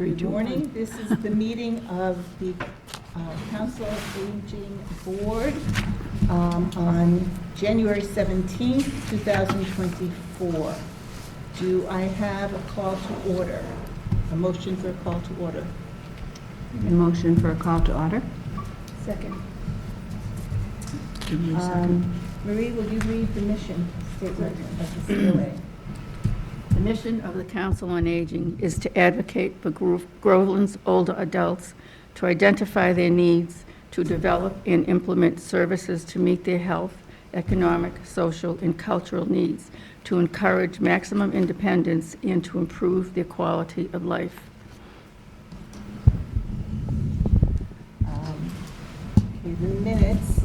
3, 2, Good 1. morning. This is the meeting of the Council of Aging Board on January 17th, 2024. Do I have a call to order? A motion for a call to order? A motion for a call to order? Second. Give me a second. Marie, will you read the mission statement of the COA? The mission of the Council on Aging is to advocate for Groveland's older adults, to identify their needs, to develop and implement services to meet their health, economic, social, and cultural needs, to encourage maximum independence, and to improve their quality of life. Okay, the minutes,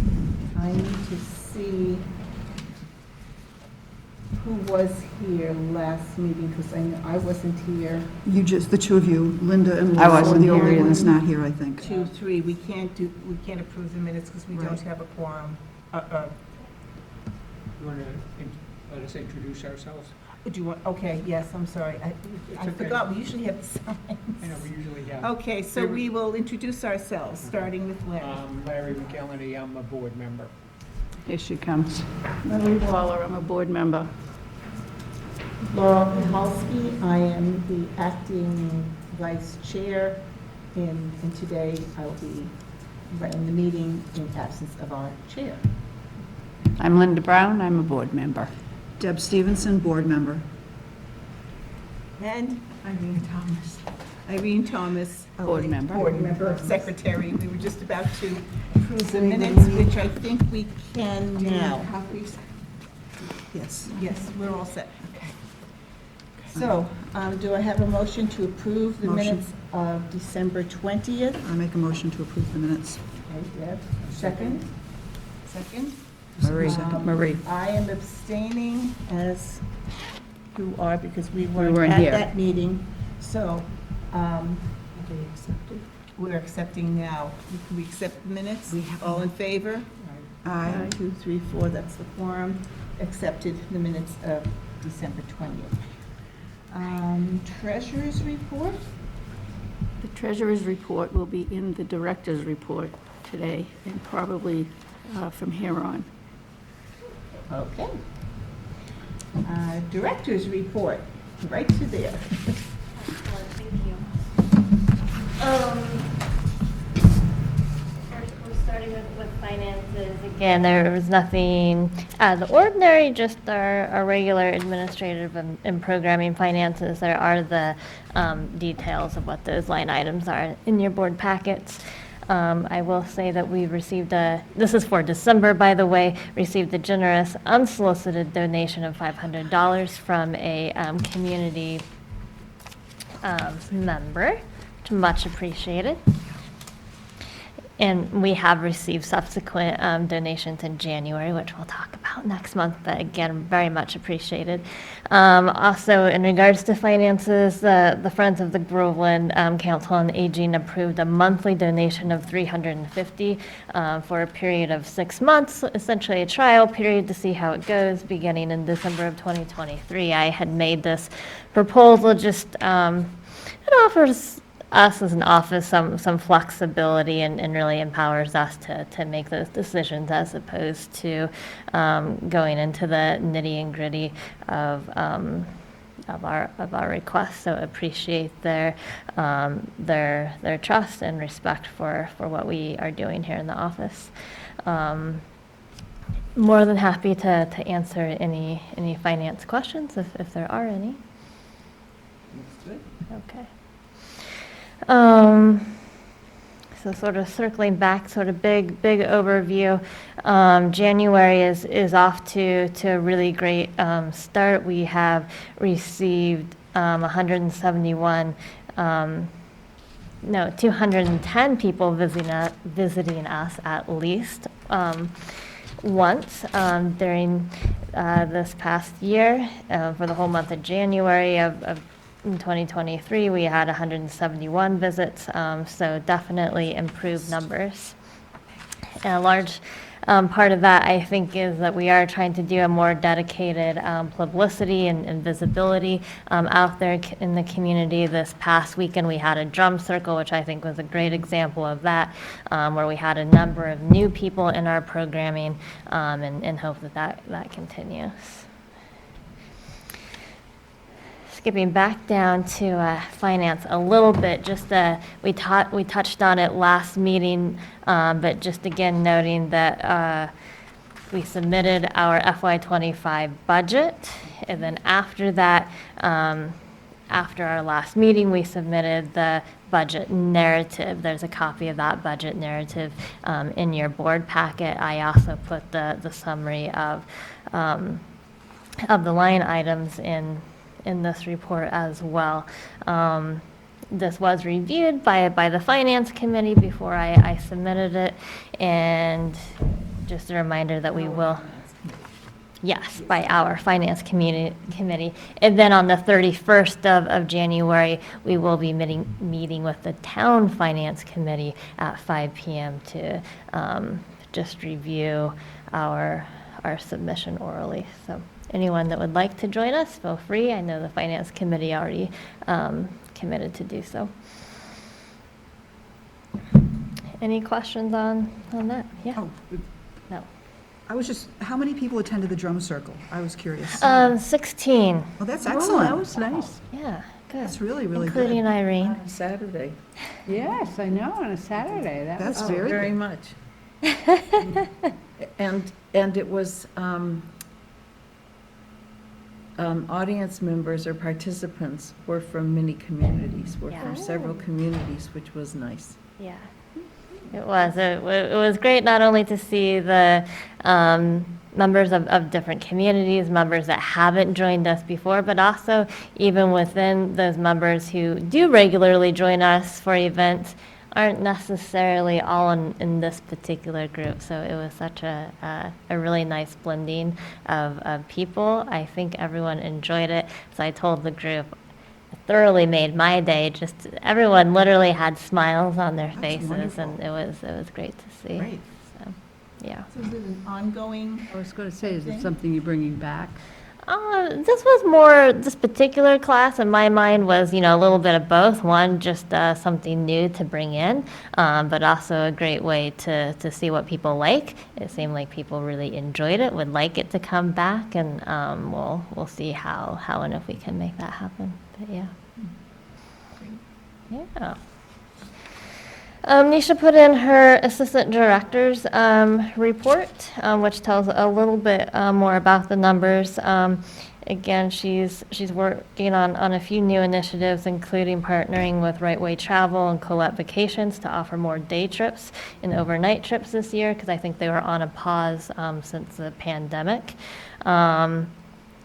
I need to see who was here last meeting, because I know I wasn't here. You just, the two of you, Linda and I Laura, wasn't were the here only either. ones not here, I think. 2, 3, we can't approve the minutes because we don't Right. have a quorum. You want to let us introduce ourselves? Do you want, okay, yes, I'm sorry. I okay. forgot, we usually have the signs. I know, we usually have. Okay, so we will introduce ourselves, starting with Larry. Larry McElhenney, I'm a board member. Here she comes. Marie Waller, I'm a board member. Laura Mihalski, I am the acting vice chair, and today I will be running the meeting in absence of our chair. I'm Linda Brown, I'm a board member. Deb Stevenson, board member. And Irene Thomas. Irene Thomas. Board member. Board member, secretary. We were just about to approve the minutes, which I think we can now. Copies? Yes. Yes, we're all set. Okay. So, do I have a motion to approve the Motion. minutes of December 20th? I make a motion to approve the minutes. Okay, Deb, second? Second? Marie. Marie. I am abstaining, as you are, because we weren't weren't at here. that meeting. So, we're accepting now. Can we accept the minutes? All in favor? Aye. 2, 3, 4, that's the quorum. Accepted the minutes of December 20th. Treasurer's report? The treasurer's report will be in the director's report today, and probably from here on. Okay. Director's report, right to there. Excellent, thank you. First, we're starting with finances. Again, there was nothing out of the ordinary, just our regular administrative and programming finances. There are the details of what those line items are in your board packets. I will say that we received this is for December, by the way, received a generous unsolicited donation of $500 from a community member, which much appreciated. And we have received subsequent donations in January, which we'll talk about next month, but again, very much appreciated. Also, in regards to finances, the Friends of the Groveland Council on Aging approved a monthly donation of $350 for a period of 6 months, essentially a trial period to see how it goes, beginning in December of 2023. I had made this proposal just, it offers us as an office some flexibility and really empowers us to make those decisions as opposed to going into the nitty and gritty of our requests. So appreciate their trust and respect for what we are doing here in the office. More than happy to answer any finance questions if there are any. Okay. So sort of circling back, sort of big overview. January is off to a really great start. We have received 210 people visiting us at least once during this past year. For the whole month of January of in 2023, we had 171 visits, so definitely improved numbers. And a large part of that, I think, is that we are trying to do a more dedicated publicity and visibility out there in the community. This past weekend, we had a drum circle, which I think was a great example of that, where we had a number of new people in our programming, and hope that continues. Skipping back down to finance a little bit, just we touched on it last meeting, but just again noting that we submitted our FY25 budget, and then after that, after our last meeting, we submitted the budget narrative. There's a copy of that budget narrative in your board packet. I also put the summary of the line items in this report as well. This was reviewed by the Finance Committee before I submitted it, and just a reminder that we will, yes, by our Finance Committee. And then on the 31st of January, we will be meeting with the Town Finance Committee at 5 p.m. to just review our submission orally. So anyone that would like to join us, feel free. I know the Finance Committee already committed to do so. Any questions on that? Yeah? Oh, No. I was just, how many people attended the drum circle? I was curious. 16. Well, that's Oh, that excellent. was nice. Yeah, good. That's really, really Including good. Irene. Saturday. Yes, I know, on a Saturday. That That's was very Very good. much. And it was, audience members or participants were from many communities, were Yeah. from several communities, which was nice. Yeah, it was. It was great not only to see the members of different communities, members that haven't joined us before, but also even within those members who do regularly join us for events aren't necessarily all in this particular group. So it was such a really nice blending of people. I think everyone enjoyed it. So I told the group, it thoroughly made my day. Just everyone literally had smiles on their That's faces, wonderful. and it was great to see. Great. So, yeah. So is it an ongoing? I was going to say, is it something you're bringing back? This was more, this particular class in my mind was, a little bit of both. One, just something new to bring in, but also a great way to see what people like. It seemed like people really enjoyed it, would like it to come back, and we'll see how and if we can make that happen. But yeah. Yeah. Nisha put in her assistant director's report, which tells a little bit more about the numbers. Again, she's working on a few new initiatives, including partnering with Right Way Travel and Colette Vacations to offer more day trips and overnight trips this year, because I think they were on a pause since the pandemic. And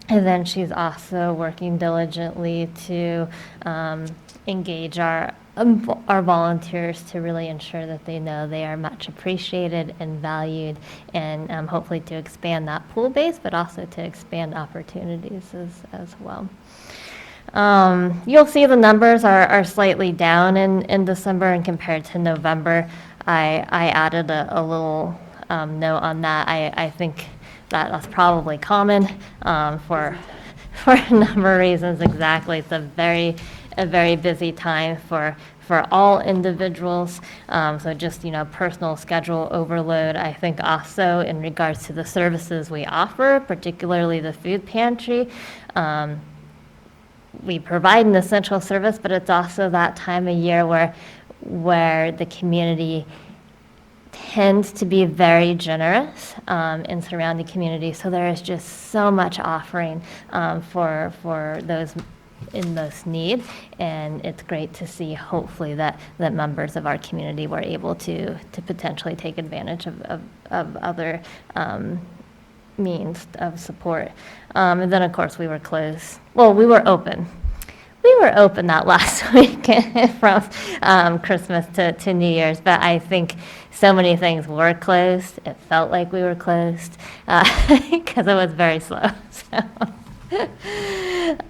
then she's also working diligently to engage our volunteers to really ensure that they know they are much appreciated and valued, and hopefully to expand that pool base, but also to expand opportunities as well. You'll see the numbers are slightly down in December, and compared to November, I added a little note on that. I think that's probably common for a number of reasons. Exactly, it's a very busy time for all individuals. So just, personal schedule overload. I think also in regards to the services we offer, particularly the food pantry, we provide an essential service, but it's also that time of year where the community tends to be very generous in surrounding communities. So there is just so much offering for those in most need, and it's great to see, hopefully, that members of our community were able to potentially take advantage of other means of support. And then, of course, we were closed. Well, we were open. We were open that last week from Christmas to New Year's, but I think so many things were closed. It felt like we were closed because it was very slow. So.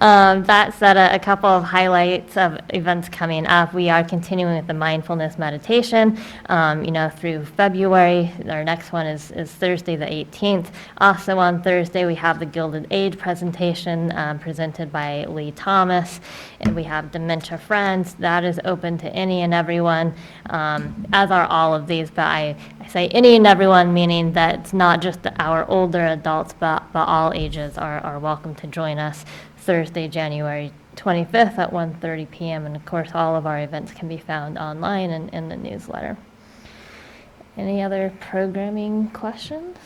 That said, a couple of highlights of events coming up. We are continuing with the mindfulness meditation, through February. Our next one is Thursday, the 18th. Also on Thursday, we have the Gilded Age presentation presented by Lee Thomas. And we have Dementia Friends. That is open to any and everyone, as are all of these. But I say any and everyone, meaning that it's not just our older adults, but all ages are welcome to join us Thursday, January 25th at 1:30 p.m. And of course, all of our events can be found online and in the newsletter. Any other programming questions?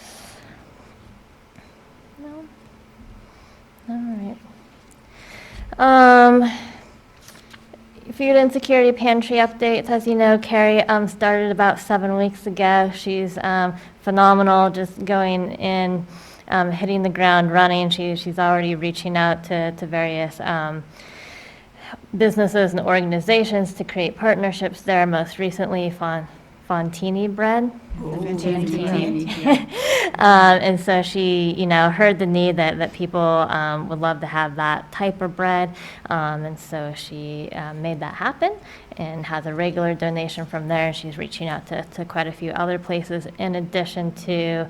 No? All right. Food insecurity pantry updates. As you know, Carrie started about 7 weeks ago. She's phenomenal, just going in, hitting the ground running. She's already reaching out to various businesses and organizations to create partnerships there. Most recently, Fontini Bread. And so she, heard the need that people would love to have that type of bread. And so she made that happen and has a regular donation from there. She's reaching out to quite a few other places in addition to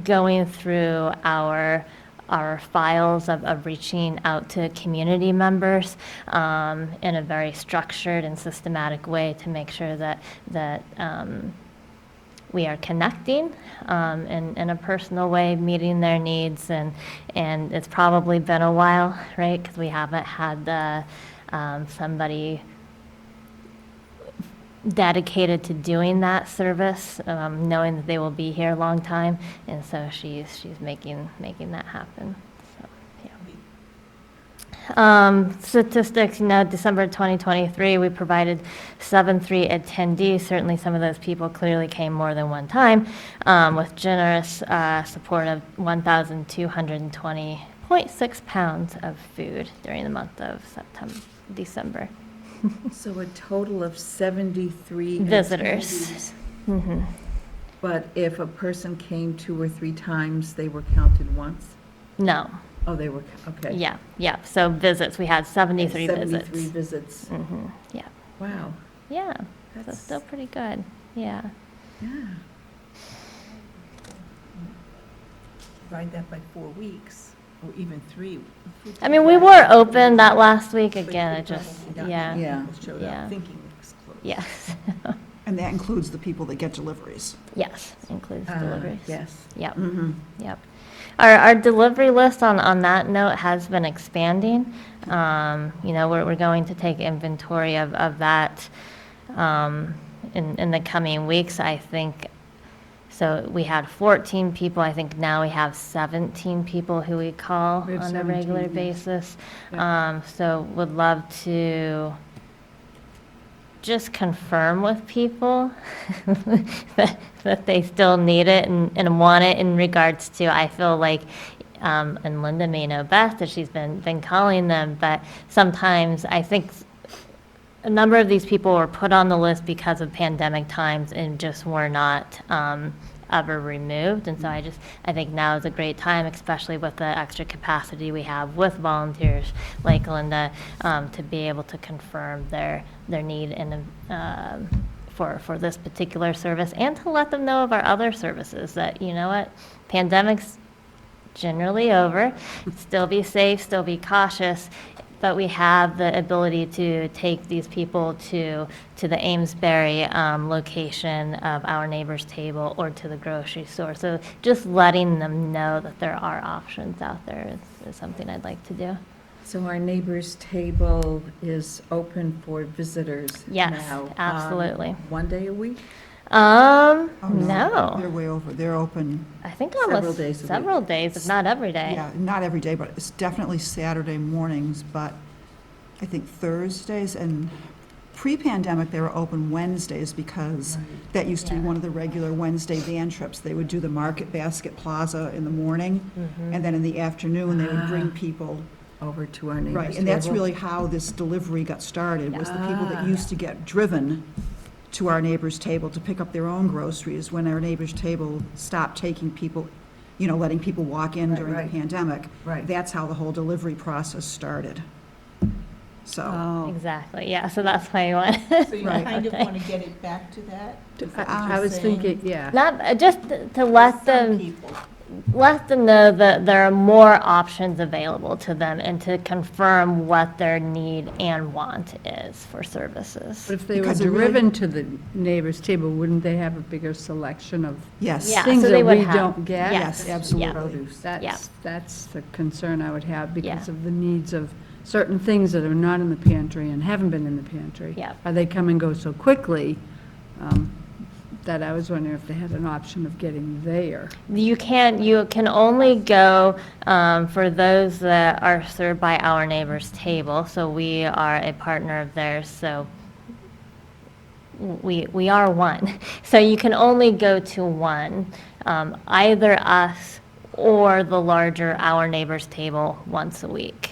going through our files of reaching out to community members in a very structured and systematic way to make sure that we are connecting in a personal way, meeting their needs, and it's probably been a while, right? Because we haven't had somebody dedicated to doing that service, knowing that they will be here a long time, and so she's making that happen. So, yeah. Statistics, December 2023, we provided 7-3 attendees. Certainly some of those people clearly came more than one time, with generous support of 1,220.6 pounds of food during the month of December. So a total of 73 Visitors. attendees. But if a person came 2 or 3 times, they were counted once? No. Oh, they were, okay. Yeah. So visits, we had 73 visits. 73 visits. Yeah. Wow. Yeah. So That's- still pretty good. Yeah. Yeah. Divide that by 4 weeks, or even 3. I mean, we were open that last week again. It just, yeah. Yeah. Showed Yeah. up thinking it was closed. Yes. And that includes the people that get deliveries. Yes. Includes deliveries. Yes. Yep. Mm-hmm. Yep. Our delivery list on that note has been expanding. We're going to take inventory of that in the coming weeks, I think. So we had 14 people. I think now we have 17 people who we call We have on a regular 17, yes. basis. So would love to just confirm with people that they still need it and want it in regards to, I feel like, and Linda may know best that she's been calling them, but sometimes I think a number of these people were put on the list because of pandemic times and just were not ever removed. And so I think now is a great time, especially with the extra capacity we have with volunteers like Linda, to be able to confirm their need and for this particular service, and to let them know of our other services that, pandemic's generally over. Still be safe, still be cautious, but we have the ability to take these people to the Amesbury location of Our Neighbor's Table or to the grocery store. So just letting them know that there are options out there is something I'd like to do. So Our Neighbor's Table is open for visitors Yes, now? absolutely. 1 day a week? Oh, No. They're way over. They're open, I think Several almost days a week. several days, if not every day. yeah, not every day, but it's definitely Saturday mornings, but I think Thursdays, and pre-pandemic, they were open Wednesdays because that used to be Yeah. one of the regular Wednesday van trips. They would do the Market Basket Plaza in the morning, and then in the afternoon, they would bring people. Over to Our Neighbor's Table? Right, and that's really how this delivery got started, was the people that Ah. used to get driven to Our Neighbor's Table to pick up their own groceries when Our Neighbor's Table stopped taking people letting people walk in Right, during the right. pandemic. Right. That's how the whole delivery process started. So, Oh, Exactly, yeah, so that's why you want. So you Right. kind of Okay. want to get it back to that? Is that what I you're was saying? thinking, yeah. Not, just to let Some them, people. let them know that there are more options available to them and to confirm what their need and want is for services. But if they were Because it really- driven to the neighbor's table, wouldn't they have a bigger selection of yes. Yeah, things so they that would we have- don't get? Yes, yeah. absolutely. Yeah. That's the concern I would have because Yeah. of the needs of certain things that are not in the pantry and haven't been in the pantry. Yeah. Or they come and go so quickly, that I was wondering if they had an option of getting there. You can only go for those that are served by Our Neighbors Table, so we are a partner of theirs, so we are one. So you can only go to one, either us or the larger Our Neighbors Table once a week.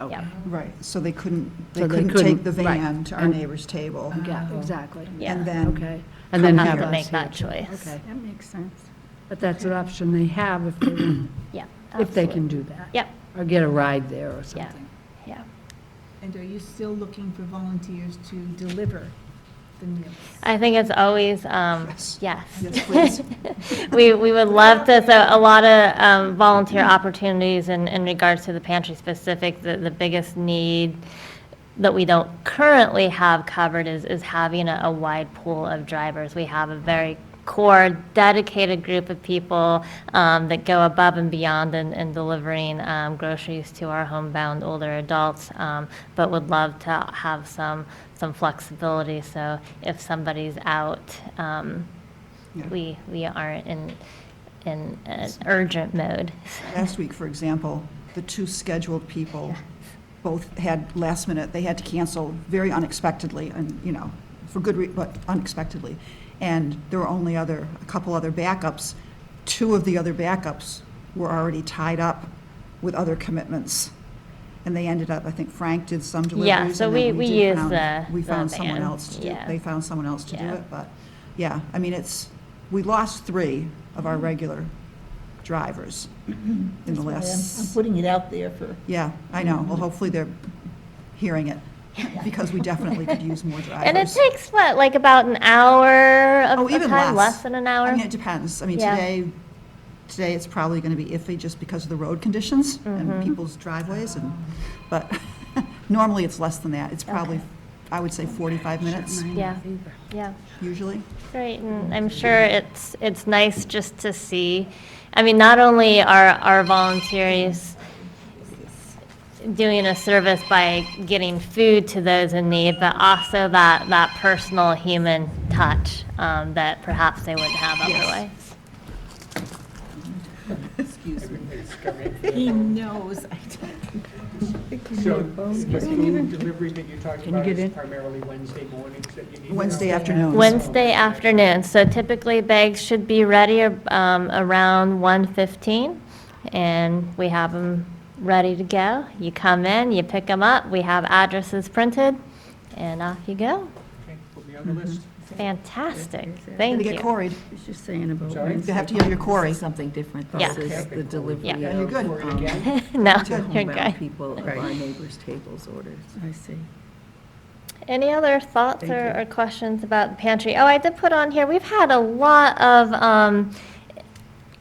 Yeah. Right, so they couldn't So they take couldn't- the right. van to our And- neighbor's table. Yeah, exactly. Yeah. And then, Okay. And then Come have Have to us make here that too. choice. Okay. That makes sense. But that's an option they have if they, Yeah. if they absolutely. can do that. Yep, Or get a ride there or yeah, something. yeah. And are you still looking for volunteers to deliver the meals? I think it's always, Yes. yes. yes, please. We would love to, so a lot of volunteer opportunities in regards to the pantry specific. The biggest need that we don't currently have covered is having a wide pool of drivers. We have a very core, dedicated group of people that go above and beyond in delivering groceries to our homebound older adults, but would love to have some flexibility. So if somebody's out, Yeah. we aren't in an urgent mode. Last week, for example, the two scheduled people both had last minute, they had to cancel very unexpectedly and, for good, but unexpectedly. And there were only a couple other backups. Two of the other backups were already tied up with other commitments. And they ended up, I think Frank did some deliveries. Yeah, so and then we did use found- We the found someone van, else to do, yeah. they found someone else to do Yeah. it, but, yeah, I mean, we lost 3 of our regular drivers in the That's why I'm last, putting it out there for, yeah, I know, well, hopefully they're hearing it, because we definitely could use more drivers. And it takes, what, like about an hour Oh, of even time? less. Less than an I hour? mean, it depends. I mean, Yeah. today it's probably going to be iffy just because of the road conditions Mm-hmm. and people's driveways but normally it's less than that. It's probably, Okay. I would say 45 minutes Yeah, yeah. usually. Great, and I'm sure it's nice just to see, I mean, not only are our volunteers doing a service by getting food to those in need, but also that personal human touch that perhaps they wouldn't have otherwise. excuse me, It's coming. he knows I So the food delivery that you're talking Can you about get is in? primarily Wednesday mornings that you need? Wednesday afternoons. Wednesday afternoon, so typically bags should be ready around 1:15, and we have them ready to go. You come in, you pick them up, we have addresses printed, and off you go. Okay, put me on the list. Fantastic, Gotta thank get you. quarried. It's just saying about Sorry? You have to get your quarry. Something different. Yeah. This is the delivery Yeah. Yeah, you're of, good. For it again? No, to you're homebound good. people of our neighbors' tables orders. I see. Any other thoughts Thank you. or questions about the pantry? Oh, I did put on here, we've had a lot of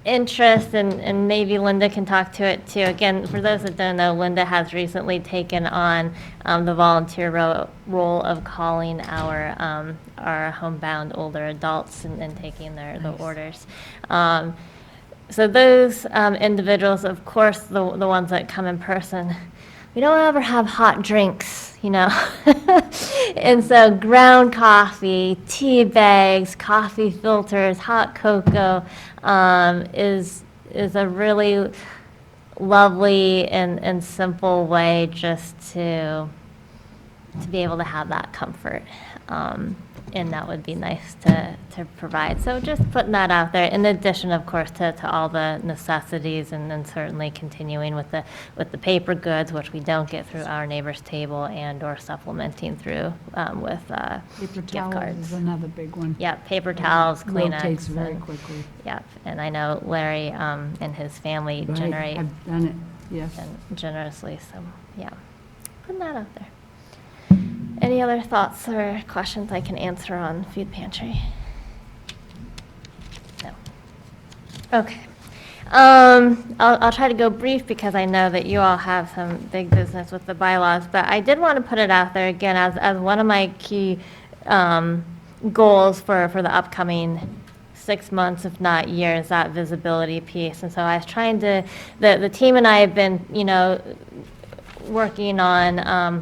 interest, and maybe Linda can talk to it too. Again, for those that don't know, Linda has recently taken on the volunteer role of calling our homebound older adults and taking the orders. So those individuals, of course, the ones that come in person, we don't ever have hot drinks, And so ground coffee, tea bags, coffee filters, hot cocoa is a really lovely and simple way just to be able to have that comfort. and that would be nice to provide. So just putting that out there, in addition, of course, to all the necessities, and then certainly continuing with the paper goods, which we don't get through Our Neighbors Table, and/or supplementing through with Paper gift towels cards. is another big one. Yeah, paper towels, Kleenex. Rotates very and- quickly. Yep, and I know Larry and his family Right, generate I've done it, yes. generously, so, yeah. Putting that out there. Any other thoughts or questions I can answer on food pantry? No. Okay. I'll try to go brief because I know that you all have some big business with the bylaws, but I did want to put it out there again as one of my key goals for the upcoming 6 months, if not years, that visibility piece. And so I was trying to, the team and I have been, working on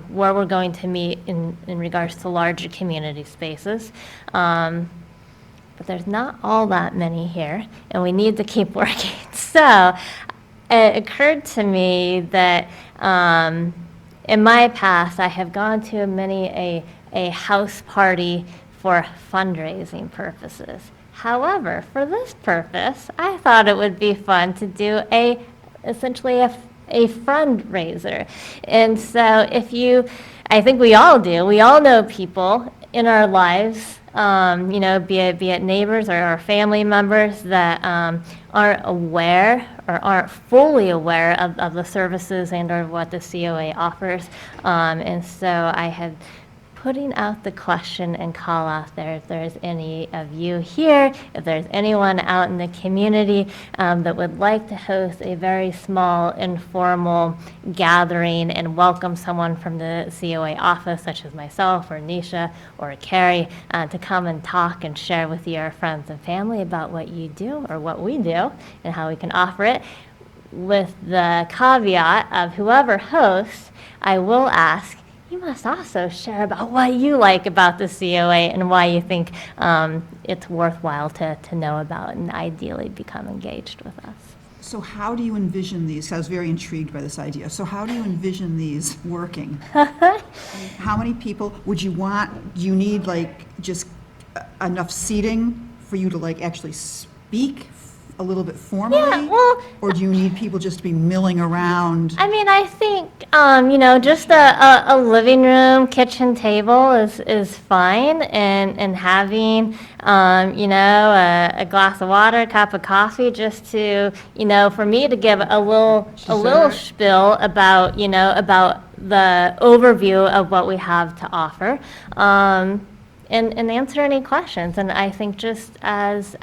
where we're going to meet in regards to larger community spaces. But there's not all that many here, and we need to keep working. So it occurred to me that in my past, I have gone to many a house party for fundraising purposes. However, for this purpose, I thought it would be fun to do essentially a fundraiser. And so I think we all do, we all know people in our lives, be it neighbors or our family members that aren't aware or aren't fully aware of the services and or what the COA offers. And so I had putting out the question and call out there if there's any of you here, if there's anyone out in the community that would like to host a very small informal gathering and welcome someone from the COA office, such as myself or Nisha or Carrie, to come and talk and share with your friends and family about what you do or what we do and how we can offer it. With the caveat of whoever hosts, I will ask, you must also share about what you like about the COA and why you think it's worthwhile to know about and ideally become engaged with us. So how do you envision these? I was very intrigued by this idea. So how do you envision these working? How many people would you want? Do you need like just enough seating for you to like actually speak a little bit formally? Yeah, well, or do you need people just to be milling around? I mean, I think, just a living room, kitchen table is fine, and having, a glass of water, a cup of coffee, just to, for me to give a little spiel about, about the overview of what we have to offer. And answer any questions. And I think just as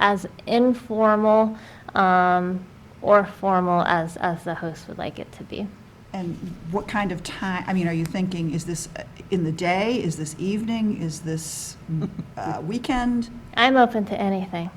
informal or formal as the host would like it to be. And what kind of time, I mean, are you thinking, is this in the day? Is this evening? Is this weekend? I'm open to anything.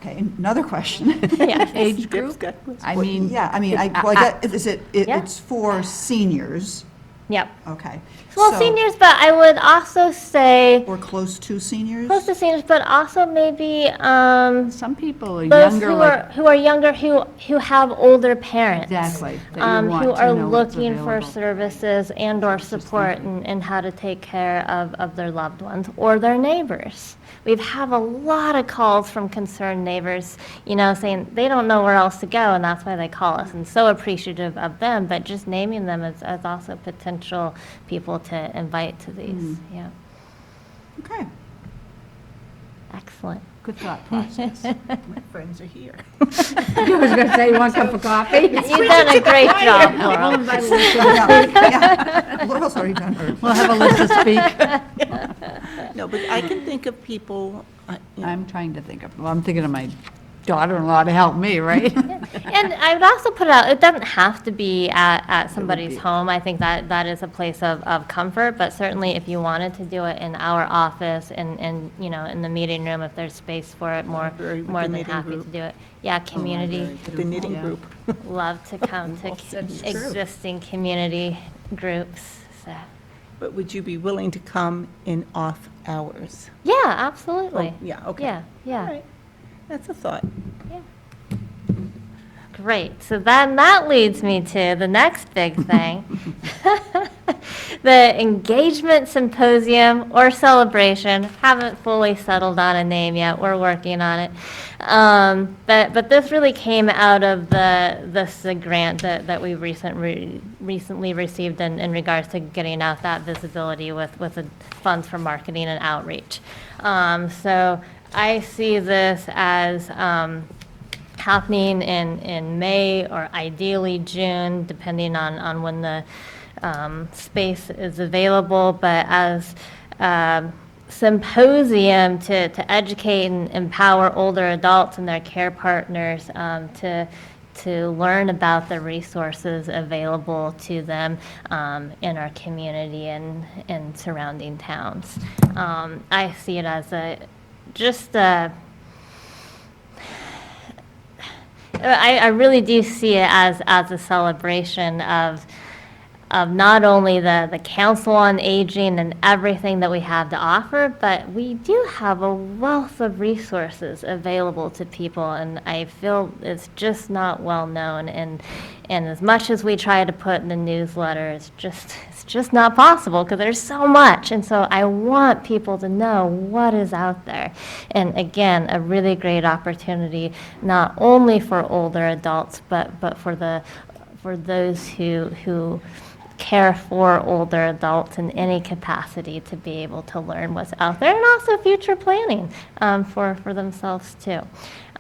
Okay, another question. Yes. Age group? I mean. Yeah, I mean, it's for seniors, Yep. okay. Well, So- seniors, but I would also say Or close to seniors? close to seniors, but also maybe Some people are those younger, who are younger who have older parents. exactly, that you want Who to are know what's looking for available. services and or support and how to take care of their loved ones or their neighbors. We've have a lot of calls from concerned neighbors, saying they don't know where else to go, and that's why they call us, and so appreciative of them, but just naming them as also potential people to invite to these, yeah. Okay. Excellent. Good thought process. My friends are here. I was going to say, you want a cup of coffee? You've done a great job, Laurel. Yeah. Laurel's already done her. We'll have a list to speak. No, but I can think of people, I'm trying to think of, well, I'm thinking of my daughter-in-law to help me, right? And I would also put it out, it doesn't have to be at somebody's home. I think that is a place of comfort, but certainly if you wanted to do it in our office and in the meeting room, if there's space for it, more Library with the than knitting happy to group. do it. Yeah, community, the knitting Yeah. group. love to come to existing community groups, so. But would you be willing to come in off hours? Yeah, absolutely. Oh, yeah, okay. Yeah, All yeah. right. That's a thought. Great. So then that leads me to the next big thing. The engagement symposium or celebration. Haven't fully settled on a name yet. We're working on it. But this really came out of the SIG grant that we recently received in regards to getting out that visibility with the funds for marketing and outreach. So I see this as happening in May or ideally June, depending on when the space is available, but as symposium to educate and empower older adults and their care partners to learn about the resources available to them in our community and surrounding towns. I see it as I really do see it as a celebration of not only the Council on Aging and everything that we have to offer, but we do have a wealth of resources available to people, and I feel it's just not well known. And as much as we try to put in the newsletter, it's just not possible because there's so much. And so I want people to know what is out there. And again, a really great opportunity not only for older adults, but for those who care for older adults in any capacity to be able to learn what's out there, and also future planning for themselves too.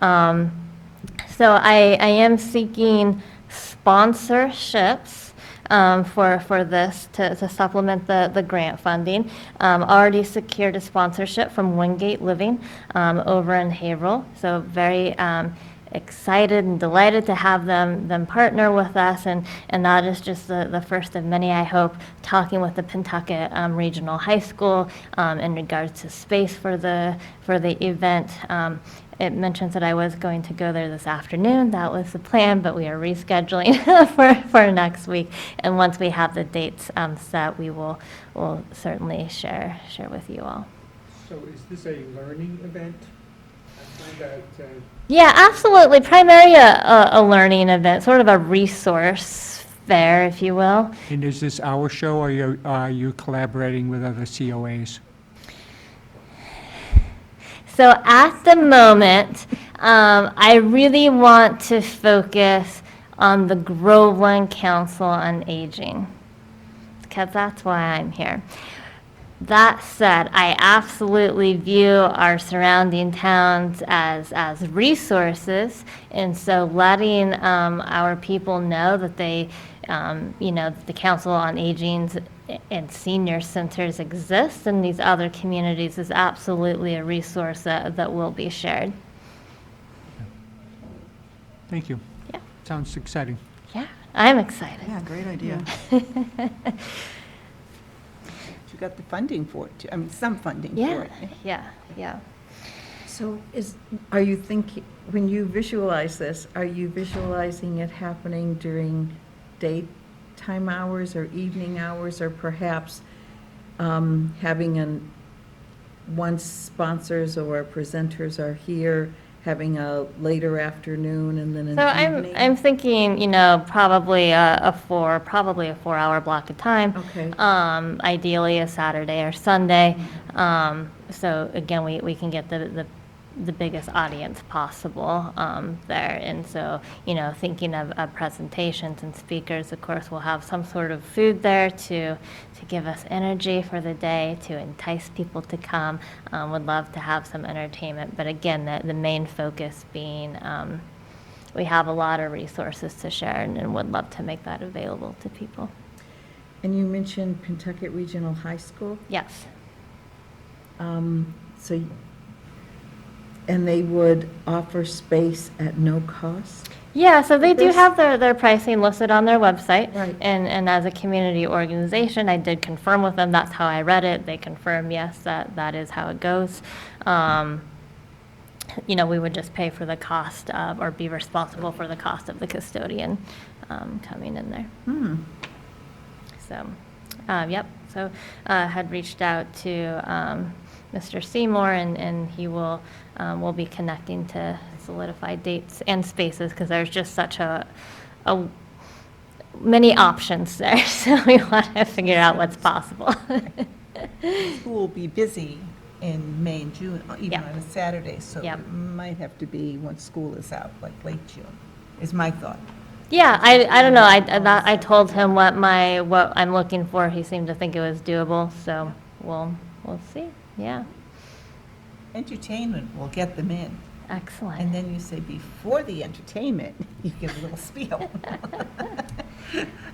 So I am seeking sponsorships for this to supplement the grant funding. Already secured a sponsorship from Wingate Living over in Haverhill, so very excited and delighted to have them partner with us, and that is just the first of many, I hope, talking with the Pentucket Regional High School in regards to space for the event. It mentions that I was going to go there this afternoon. That was the plan, but we are rescheduling for next week. And once we have the dates set, we'll certainly share with you all. So is this a learning event? I find that Yeah, absolutely. Primarily a learning event, sort of a resource fair, if you will. And is this our show, or are you collaborating with other COAs? So at the moment, I really want to focus on the Groveland Council on Aging, because that's why I'm here. That said, I absolutely view our surrounding towns as resources, and so letting our people know that they, the Council on Aging and senior centers exist in these other communities is absolutely a resource that will be shared. Thank you. Yeah. Sounds exciting. Yeah, I'm excited. Yeah, great idea. You got the funding for it, too. I mean, some funding for Yeah, it. yeah. So are you thinking, when you visualize this, are you visualizing it happening during daytime hours or evening hours, or perhaps having once sponsors or presenters are here, having a later afternoon and then an So evening? I'm thinking, probably a 4-hour block of time. Okay. Ideally a Saturday or Sunday. So again, we can get the biggest audience possible there. And so, thinking of presentations and speakers, of course, we'll have some sort of food there to give us energy for the day, to entice people to come. Would love to have some entertainment. But again, the main focus being we have a lot of resources to share and would love to make that available to people. And you mentioned Pentucket Regional High School. Yes. And they would offer space at no cost? Yeah, so they do This- have their pricing listed on their website. Right. And as a community organization, I did confirm with them, that's how I read it. They confirmed, yes, that is how it goes. We would just pay for the cost of, or be responsible for the cost of the custodian coming in there. So Yep, so had reached out to Mr. Seymour, and he will be connecting to solidify dates and spaces, because there's just such a many options there, so we want to figure out what's possible. School will be busy in May and June, even Yeah. on a Saturday, so Yeah. it might have to be when school is out, like late June, is my thought. Yeah, I don't know, I told him what I'm looking for, he seemed to think it was doable, so we'll see, yeah, Entertainment will get them in, and excellent. then you say before the entertainment, you give a little spiel.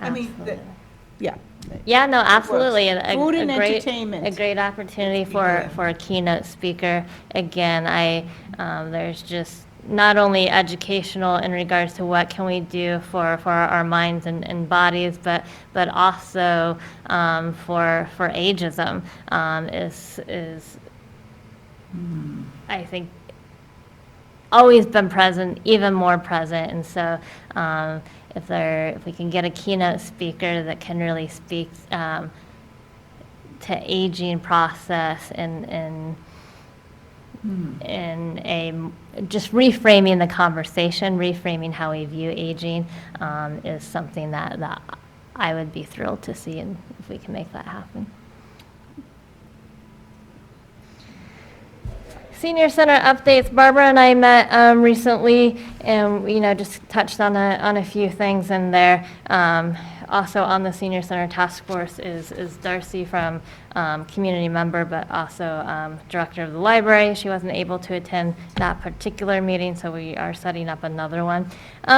I mean, Absolutely. yeah. Yeah, no, absolutely. and Food and great- entertainment. A great opportunity Be for, good. for a keynote speaker. Again, there's just not only educational in regards to what can we do for our minds and bodies, but also for ageism is I think always been present, even more present, and so if we can get a keynote speaker that can really speak to aging process and just reframing the conversation, reframing how we view aging, is something that I would be thrilled to see, and if we can make that happen. Senior Center updates. Barbara and I met recently, and just touched on a few things in there. Also on the Senior Center Task Force is Darcy from community member, but also director of the library. She wasn't able to attend that particular meeting, so we are setting up another one.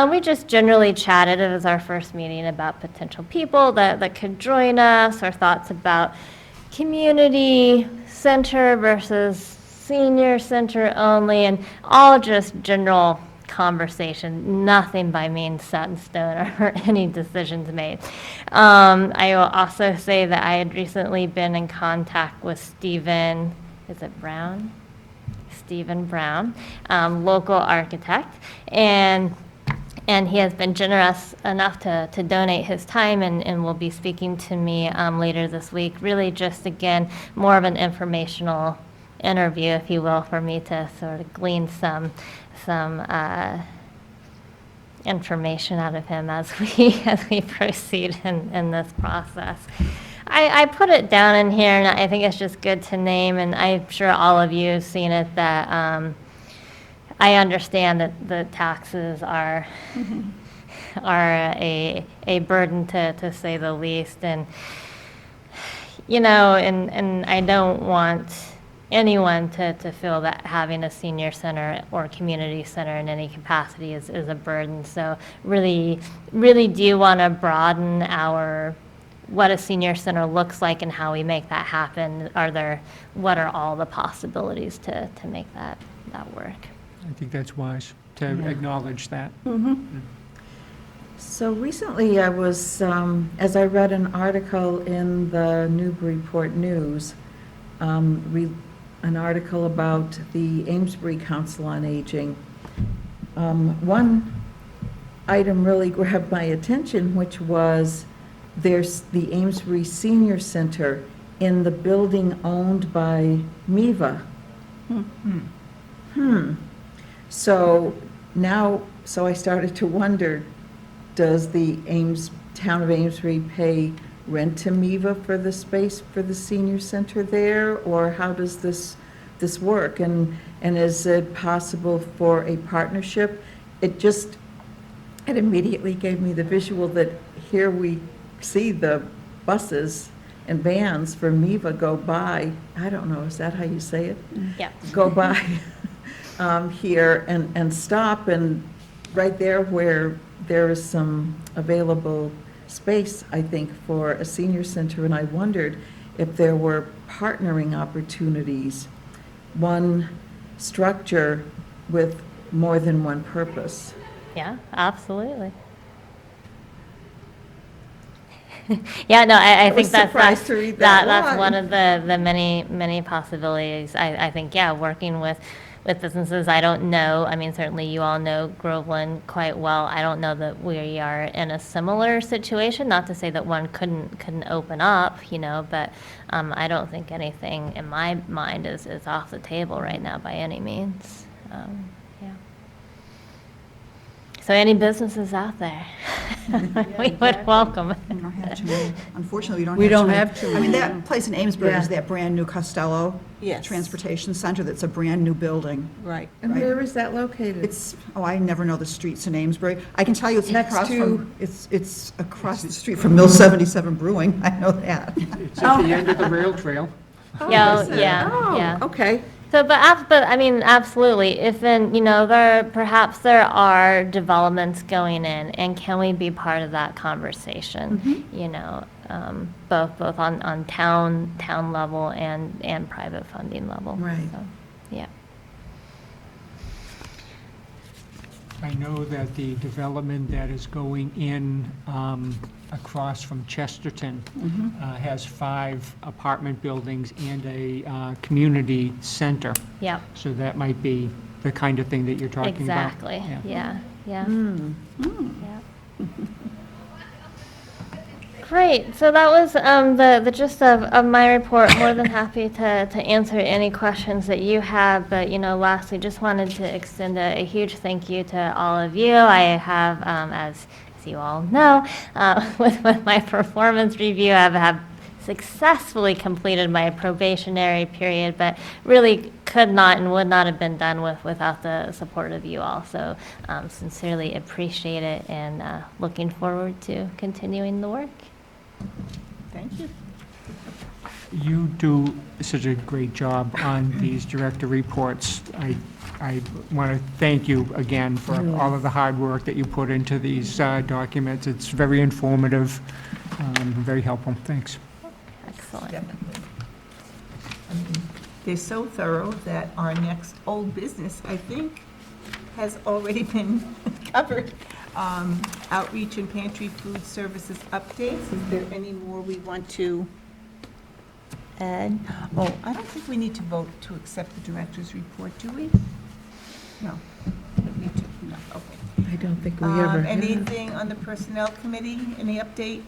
We just generally chatted. It was our first meeting about potential people that could join us, our thoughts about community center versus senior center only, and all just general conversation, nothing by means set in stone or any decisions made. I will also say that I had recently been in contact with Stephen, is it Brown? Stephen Brown, local architect, and he has been generous enough to donate his time and will be speaking to me later this week. Really just, again, more of an informational interview, if you will, for me to sort of glean some information out of him as we proceed in this process. I put it down in here, and I think it's just good to name, and I'm sure all of you have seen it, that I understand that the taxes are a burden, to say the least, and and I don't want anyone to feel that having a senior center or community center in any capacity is a burden. So really do want to broaden what a senior center looks like and how we make that happen. What are all the possibilities to make that work? I think that's wise to acknowledge that. So recently I was, as I read an article in the Newburyport News, an article about the Amesbury Council on Aging. One item really grabbed my attention, which was there's the Amesbury Senior Center in the building owned by MIVA. So I started to wonder, does the town of Amesbury pay rent to MIVA for the space for the senior center there, or how does this work? And is it possible for a partnership? It immediately gave me the visual that here we see the buses and vans for MIVA go by. I don't know, is that how you say it? Yeah. Go by here and stop, and right there where there is some available space, I think, for a senior center, and I wondered if there were partnering opportunities, one structure with more than one purpose. Yeah, absolutely. Yeah, no, I I was think that's surprised to read that that's line. one of the many possibilities. I think, yeah, working with with businesses. I don't know, I mean, certainly you all know Groveland quite well. I don't know that we are in a similar situation, not to say that one couldn't open up, but I don't think anything in my mind is off the table right now by any means. Yeah. So any businesses out there, we would welcome it. We don't have too many. Unfortunately, We we don't don't have have too too many. I mean, many. that place in Amesbury is Yeah. that brand-new Costello Yes. Transportation Center that's a brand-new building. Right. And Right. where is that located? It's, I never know the streets in Amesbury. I can tell you it's Next across to- from, it's across the street from Mill 77 Brewing, I know that. It's at the end of the rail trail. Yeah, Is it? yeah. Oh, okay. So, but I mean, absolutely, if then, perhaps there are developments going in, and can we be part of that conversation? Both on town level and private funding level. Right. So, yeah. I know that the development that is going in across from Chesterton has 5 apartment buildings and a community center. Yep, So that might be the kind of thing that you're talking about. exactly, Yeah. yeah. Hmm. Yeah. Great, so that was the gist of my report. More than happy to answer any questions that you have, but, lastly, just wanted to extend a huge thank you to all of you. I have, as you all know, with my performance review, I have successfully completed my probationary period, but really could not and would not have been done without the support of you all. So sincerely appreciate it, and looking forward to continuing the work. Thank you. You do such a great job on these director reports. I want to thank you again for all of the hard work that you put into these documents. It's very informative, very helpful. Thanks. Excellent. Definitely. They're so thorough that our next old business, I think, has already been covered. Outreach and pantry food services updates. Is there any more we want to add? Oh, I don't think we need to vote to accept the director's report, do we? No. We don't need to. No, okay. I don't think we ever have. Anything on the personnel committee? Any update?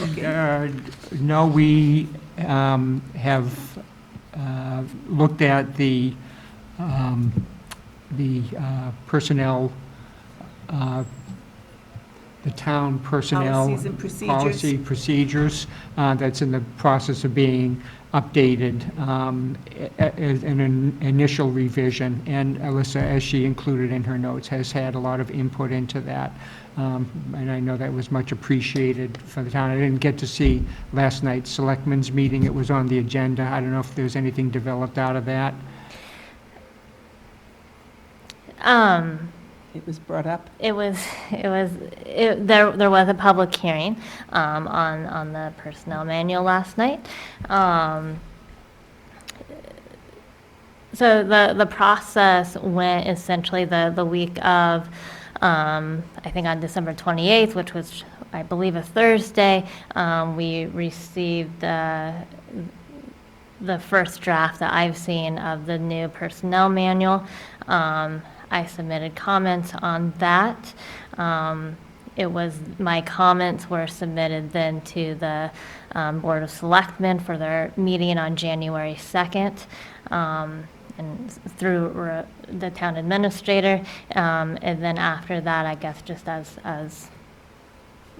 Okay. No, we have looked at the personnel, the town personnel. Policies and procedures. Policy procedures, that's in the process of being updated in an initial revision. And Alyssa, as she included in her notes, has had a lot of input into that. And I know that was much appreciated for the town. I didn't get to see last night's selectmen's meeting. It was on the agenda. I don't know if there's anything developed out of that. It was brought up. There was a public hearing on the personnel manual last night. So the process went essentially the week of, I think on December 28th, which was, I believe, a Thursday, we received the first draft that I've seen of the new personnel manual. I submitted comments on that. My comments were submitted then to the Board of Selectmen for their meeting on January 2nd, and through the town administrator. And then after that, I guess just as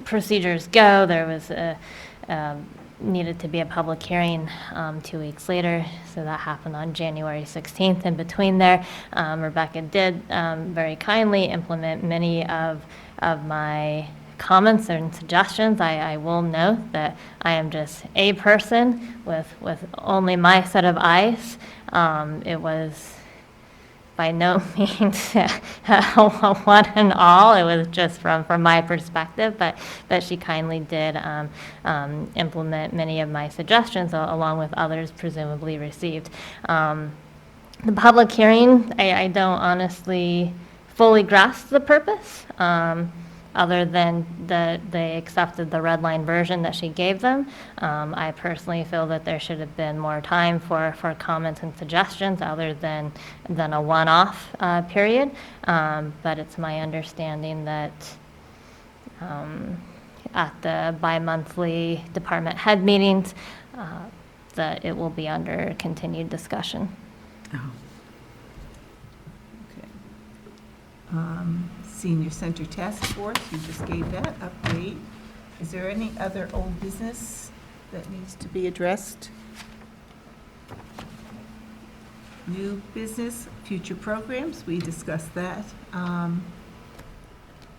procedures go, there was needed to be a public hearing 2 weeks later, so that happened on January 16th. In between there, Rebecca did very kindly implement many of my comments and suggestions. I will note that I am just a person with only my set of eyes. It was by no means one and all. It was just from my perspective, but she kindly did implement many of my suggestions, along with others presumably received. The public hearing, I don't honestly fully grasp the purpose. other than they accepted the red line version that she gave them. I personally feel that there should have been more time for comments and suggestions other than a one-off period. But it's my understanding that at the bi-monthly department head meetings, that it will be under continued discussion. Okay. Senior Center Task Force, you just gave that update. Is there any other old business that needs to be addressed? New business, future programs, we discussed that.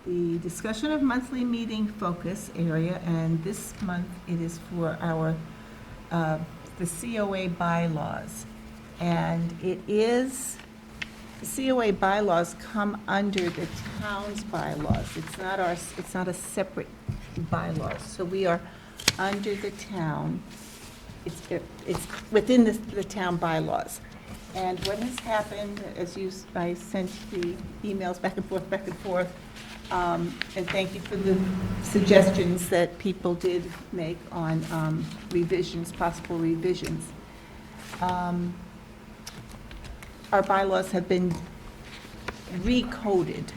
The discussion of monthly meeting focus area, and this month it is for our, the COA bylaws. And it is, the COA bylaws come under the town's bylaws. It's not a separate bylaws. So we are under the town. It's within the town bylaws. And what has happened, I sent the emails back and forth, and thank you for the suggestions that people did make on revisions, possible revisions. Our bylaws have been recoded.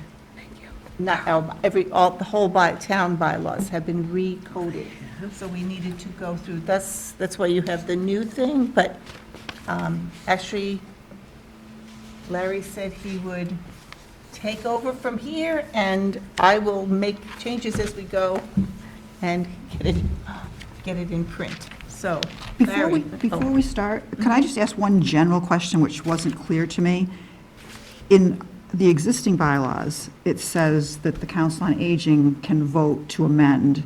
Not the whole town bylaws have been recoded. So we needed to go through, that's why you have the new thing, but actually, Larry said he would take over from here, and I will make changes as we go and get it in print. So, Larry. Before we start, can I just ask one general question which wasn't clear to me? In the existing bylaws, it says that the Council on Aging can vote to amend,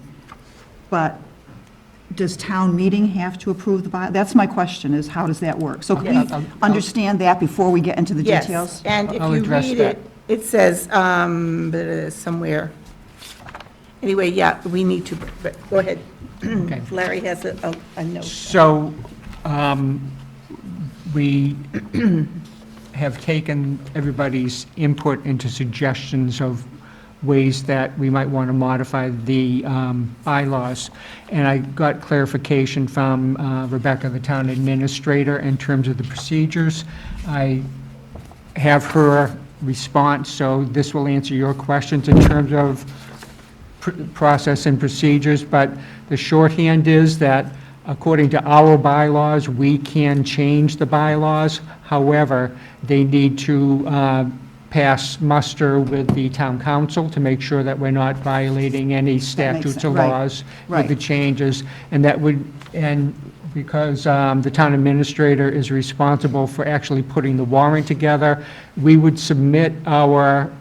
but does town meeting have to approve the bylaw? That's my question, is how does that work? So can we understand that before we get into the details? Yes, and if I'll you address read that. it, it says somewhere. Anyway, yeah, we need to, but go ahead. Okay. Larry has a note. So, we have taken everybody's input into suggestions of ways that we might want to modify the bylaws. And I got clarification from Rebecca, the town administrator, in terms of the procedures. I have her response, so this will answer your questions in terms of process and procedures, but the shorthand is that according to our bylaws, we can change the bylaws. However, they need to pass muster with the town council to make sure that we're not violating any statutes or sense. Right. laws Right. with the changes. And that would, and because the town administrator is responsible for actually putting the warrant together, we would submit our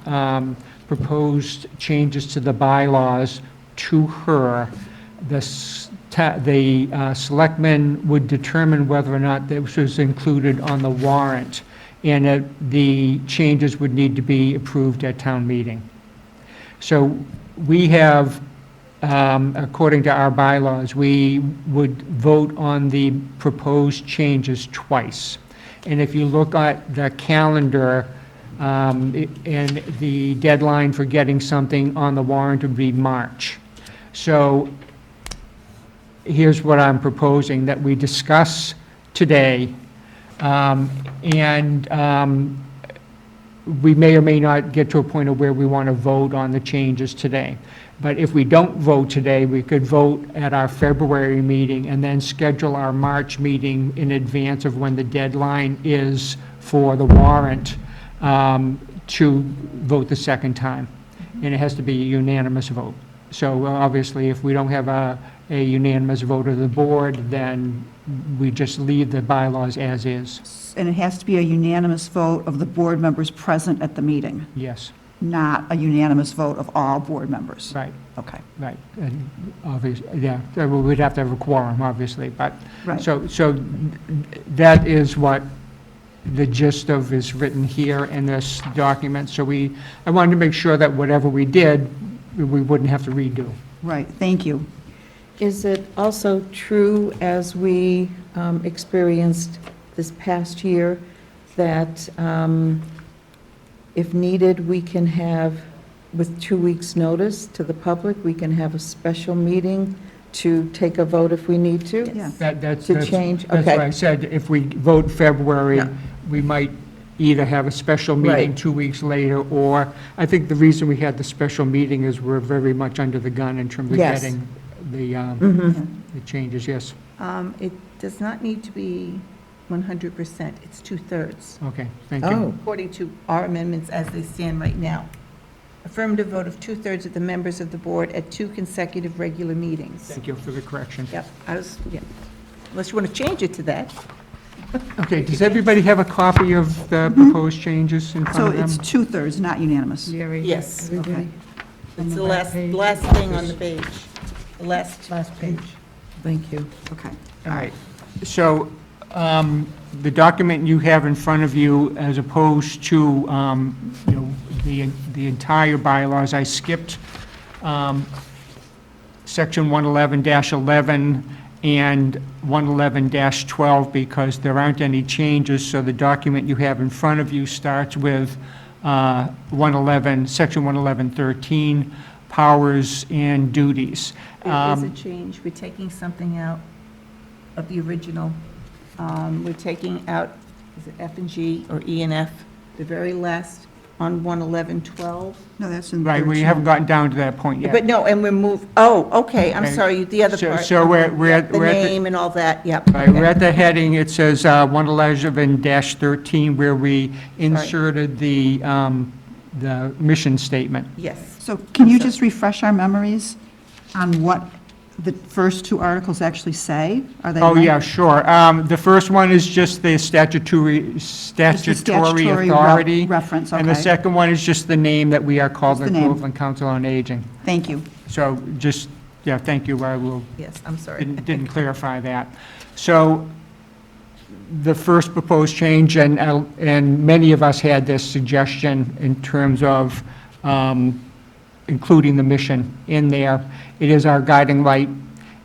proposed changes to the bylaws to her. The selectmen would determine whether or not this was included on the warrant, and the changes would need to be approved at town meeting. So we have, according to our bylaws, we would vote on the proposed changes twice. And if you look at the calendar, and the deadline for getting something on the warrant would be March. So here's what I'm proposing, that we discuss today, and we may or may not get to a point of where we want to vote on the changes today. But if we don't vote today, we could vote at our February meeting and then schedule our March meeting in advance of when the deadline is for the warrant to vote the second time. And it has to be a unanimous vote. So obviously, if we don't have a unanimous vote of the board, then we just leave the bylaws as is. And it has to be a unanimous vote of the board members present at the meeting, Yes, not a unanimous vote of all board members? right, Okay, right. And obviously, yeah, we'd have to have a quorum, obviously, but, right. so that is what the gist of is written here in this document. So I wanted to make sure that whatever we did, we wouldn't have to redo. Right, thank you. Is it also true, as we experienced this past year, that if needed, we can have with 2 weeks' notice to the public, we can have a special meeting to take a vote if we need to? Yeah. That's To change? That's Okay. why I said, if we vote February, Yeah. we might either have a special meeting Right. 2 weeks later, or, I think the reason we had the special meeting is we're very much under the gun in terms of Yes. getting Mhm. the changes, yes. It does not need to be 100%, it's 2/3, Okay, thank you. Oh, according to our amendments as they stand right now. Affirmative vote of 2/3 of the members of the board at 2 consecutive regular meetings. Thank you for the correction. Yep, unless you want to change it to that. Okay, does everybody have a copy of the proposed changes in So front of them? it's 2/3, not unanimous. Yeah, right. Yes. Everybody? It's the On last, back page. last thing on the page. The last page. thank you. Okay. All right, so the document you have in front of you, as opposed to, you know, the entire bylaws, I skipped Section 111-11 and 111-12 because there aren't any changes, so the document you have in front of you starts with 111, Section 111-13, powers and duties. There is a change. We're taking something out of the original. We're taking out, is it F and G or E and F? The very last on 111-12. No, that's in Right, we 13. haven't gotten down to that point yet. But no, and we move, oh, okay, I'm Okay. sorry, the other So- part. so we're at- The we're at the- name and all that, yep. All right, we're okay. at the heading, it says 111-13, where we inserted the mission statement. Yes. So can you just refresh our memories on what the first two articles actually say? Are they? Oh, linked? yeah, sure. The first one is just the statutory statutory authority. reference, And the okay. second one is just the name that we are called, Just the the name. Groveland Council on Aging. Thank you. So just, yeah, thank you, I will Yes, I'm sorry. didn't clarify that. So the first proposed change, and many of us had this suggestion in terms of including the mission in there. It is our guiding light,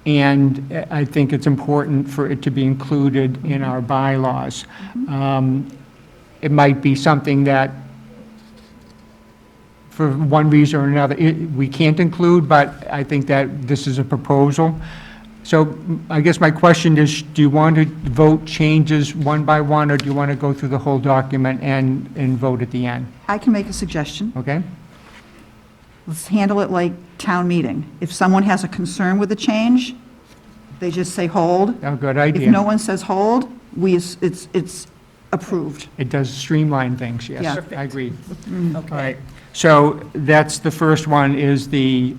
and I think it's important for it to be included in our bylaws. It might be something that, for one reason or another, we can't include, but I think that this is a proposal. So I guess my question is, do you want to vote changes one by one, or do you want to go through the whole document and vote at the end? I can make a suggestion. Okay? Let's handle it like town meeting. If someone has a concern with the change, they just say hold. Oh, good If idea. no one says hold, it's approved. It does streamline things, yes. Yeah. I agree. All Okay. right, so that's the first one, is the,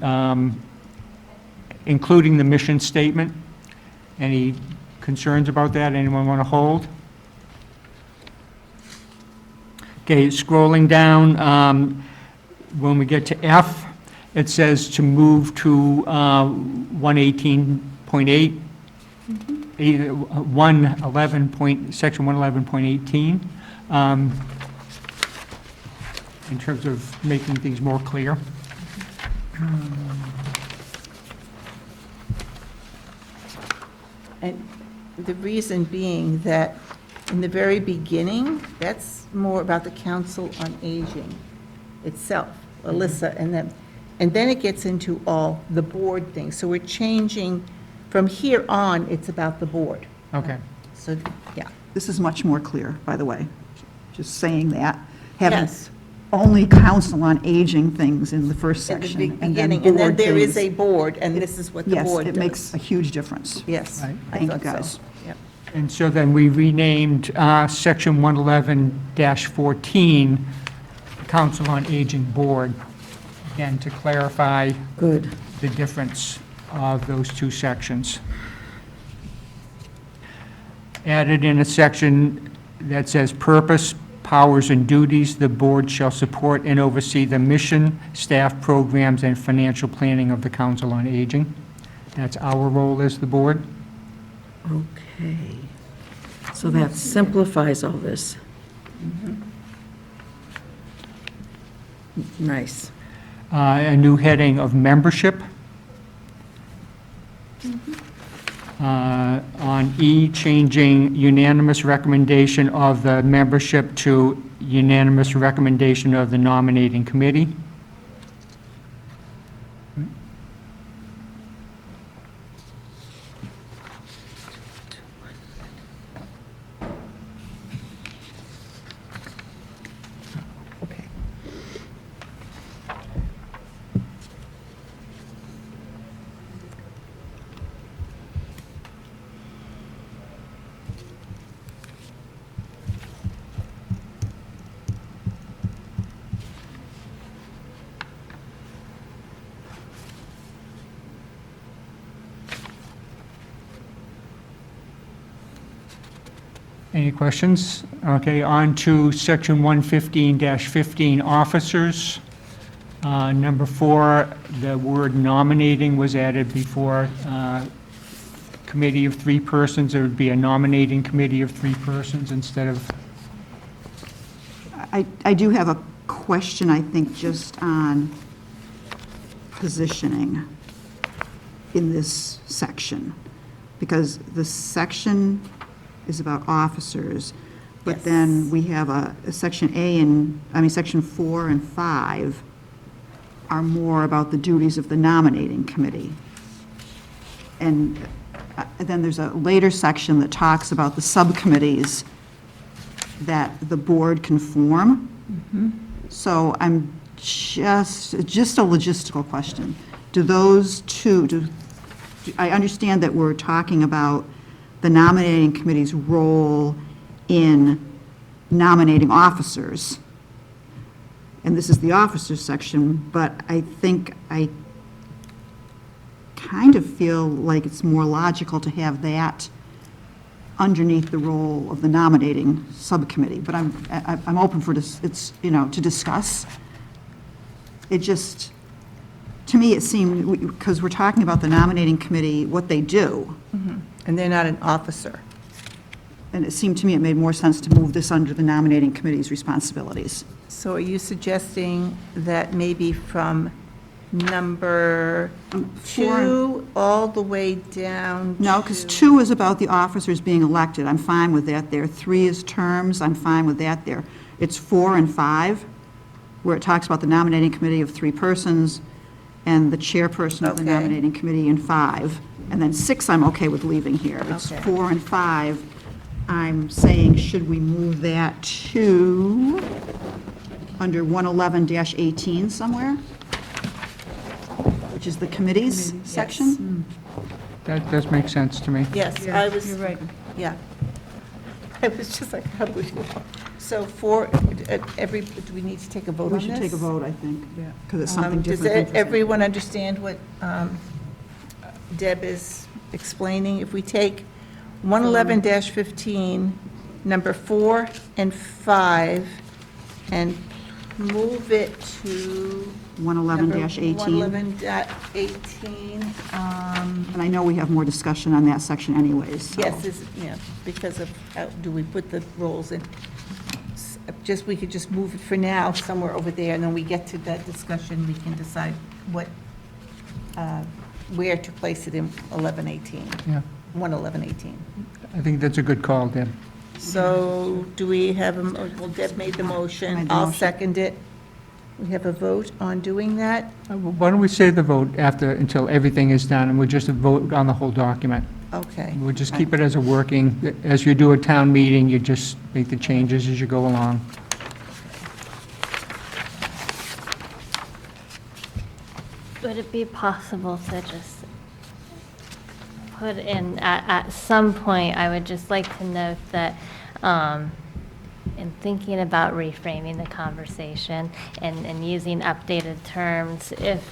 including the mission statement. Any concerns about that? Anyone want to hold? Okay, scrolling down, when we get to F, it says to move to 118.8, section 111.18, in terms of making things more clear. And the reason being that in the very beginning, that's more about the Council on Aging itself, Alyssa, and then it gets into all the board things. So we're changing, from here on, it's about the board. Okay. So, yeah. This is much more clear, by the way. Just saying that. Having Yes. only council on aging things in the first In the section. beginning, and then board there is things. a board, and this is what the Yes, board it does. makes a huge difference. Yes. Right. I Thank you, thought so. guys. Yep. And so then we renamed section 111-14, Council on Aging Board, again, to clarify Good. the difference of those two sections. Added in a section that says purpose, powers, and duties. The board shall support and oversee the mission, staff, programs, and financial planning of the Council on Aging. That's our role as the board. Okay. So that simplifies all this. Nice. A new heading of membership. On E, changing unanimous recommendation of the membership to unanimous recommendation of the nominating committee. Any questions? Okay, on to section 115-15, officers. Number 4, the word nominating was added before committee of 3 persons. There would be a nominating committee of 3 persons instead of, I do have a question, I think, just on positioning in this section, because the section is about officers, but Yes. then we have a section A and, section 4 and 5 are more about the duties of the nominating committee. And then there's a later section that talks about the subcommittees that the board can form. So I'm just a logistical question. Do those two, I understand that we're talking about the nominating committee's role in nominating officers, and this is the officers section, but I think I kind of feel like it's more logical to have that underneath the role of the nominating subcommittee, but I'm open for this, it's, to discuss. It just, to me, it seemed, because we're talking about the nominating committee, what they do, And they're not an officer. and it seemed to me it made more sense to move this under the nominating committee's responsibilities. So are you suggesting that maybe from number 2 all the way down No, because to- 2 is about the officers being elected, I'm fine with that there. 3 is terms, I'm fine with that there. It's 4 and 5, where it talks about the nominating committee of 3 persons, and the chairperson of the Okay. nominating committee in 5. And then 6, I'm okay with leaving here. It's Okay. 4 and 5. I'm saying, should we move that to under 111-18 somewhere? Which is the committees section? that does make sense to me. Yes, I was, You're right. yeah. I was just like, how do we, so for, do we need to take a vote on We this? should take a vote, I think, Yeah. because it's something different. than Does for- everyone understand what Deb is explaining? If we take 111-15, number 4 and 5, and move it to 111-18. 111-18, And I know we have more discussion on that section anyways, so. yes, because of, how do we put the roles in? Just, we could just move it for now somewhere over there, and then we get to that discussion, we can decide what, where to place it in 11-18, Yeah, 111-18. I think that's a good call, Deb. So do we have, well, Deb made the Made motion, the I'll motion. second it. We have a vote on doing that? Why don't we save the vote until everything is done, and we'll just vote on the whole document? Okay. We'll just keep it as a working, as you do a town meeting, you just make the changes as you go along. Would it be possible to just put in, at some point, I would just like to note that in thinking about reframing the conversation and using updated terms, if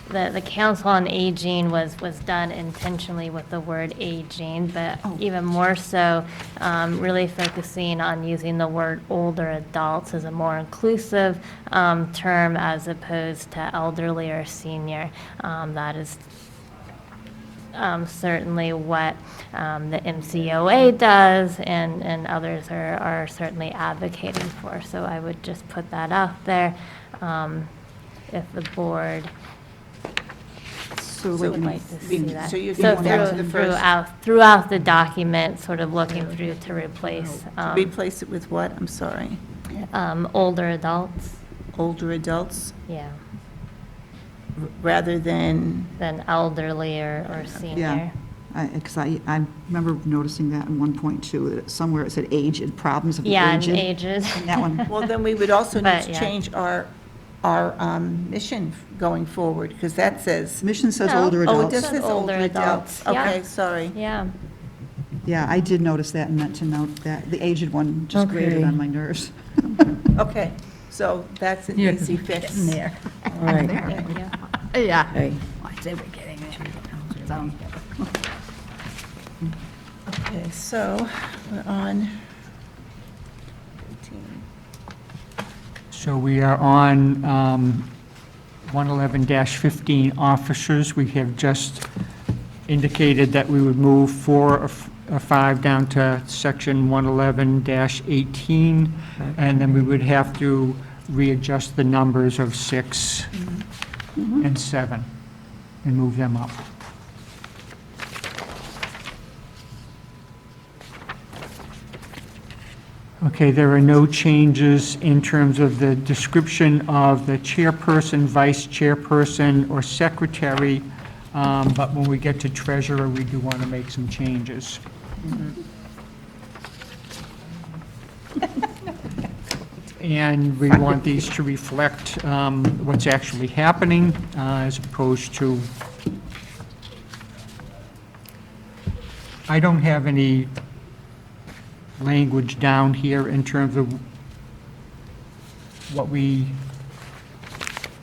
the Council on Aging was done intentionally with the word aging, but even more so, really focusing on using the word older adults as a more inclusive term as opposed to elderly or senior. That is certainly what the MCOA does, and others are certainly advocating for. So I would just put that out there. If the board So would like, like to see that. so you're So going back to the first- throughout the document, sort of looking through to replace Replace it with what? I'm sorry. older adults, Older adults, yeah, rather than, than elderly or senior. because I remember noticing that in 1.2, that somewhere it said aged, problems of the Yeah, aged. and ages. And that one, well, then we would also need But, to yeah. change our mission going forward, because that says, mission says No. older oh, it adults. just says older adults. yeah. Okay, sorry. Yeah, Yeah, I did notice that and meant to note that. The aged one just grated Okay. on my nerves. Okay, so that's an Yeah. easy fix. There. All right. yeah. Yeah. Okay. I say we're getting there. So, Okay, so we're on 13. So we are on 111-15 officers. We have just indicated that we would move 4 or 5 down to section 111-18, and then we would have to readjust the numbers of 6 and 7 and move them up. Okay, there are no changes in terms of the description of the chairperson, vice chairperson, or secretary, but when we get to treasurer, we do want to make some changes. And we want these to reflect what's actually happening as opposed to, I don't have any language down here in terms of what we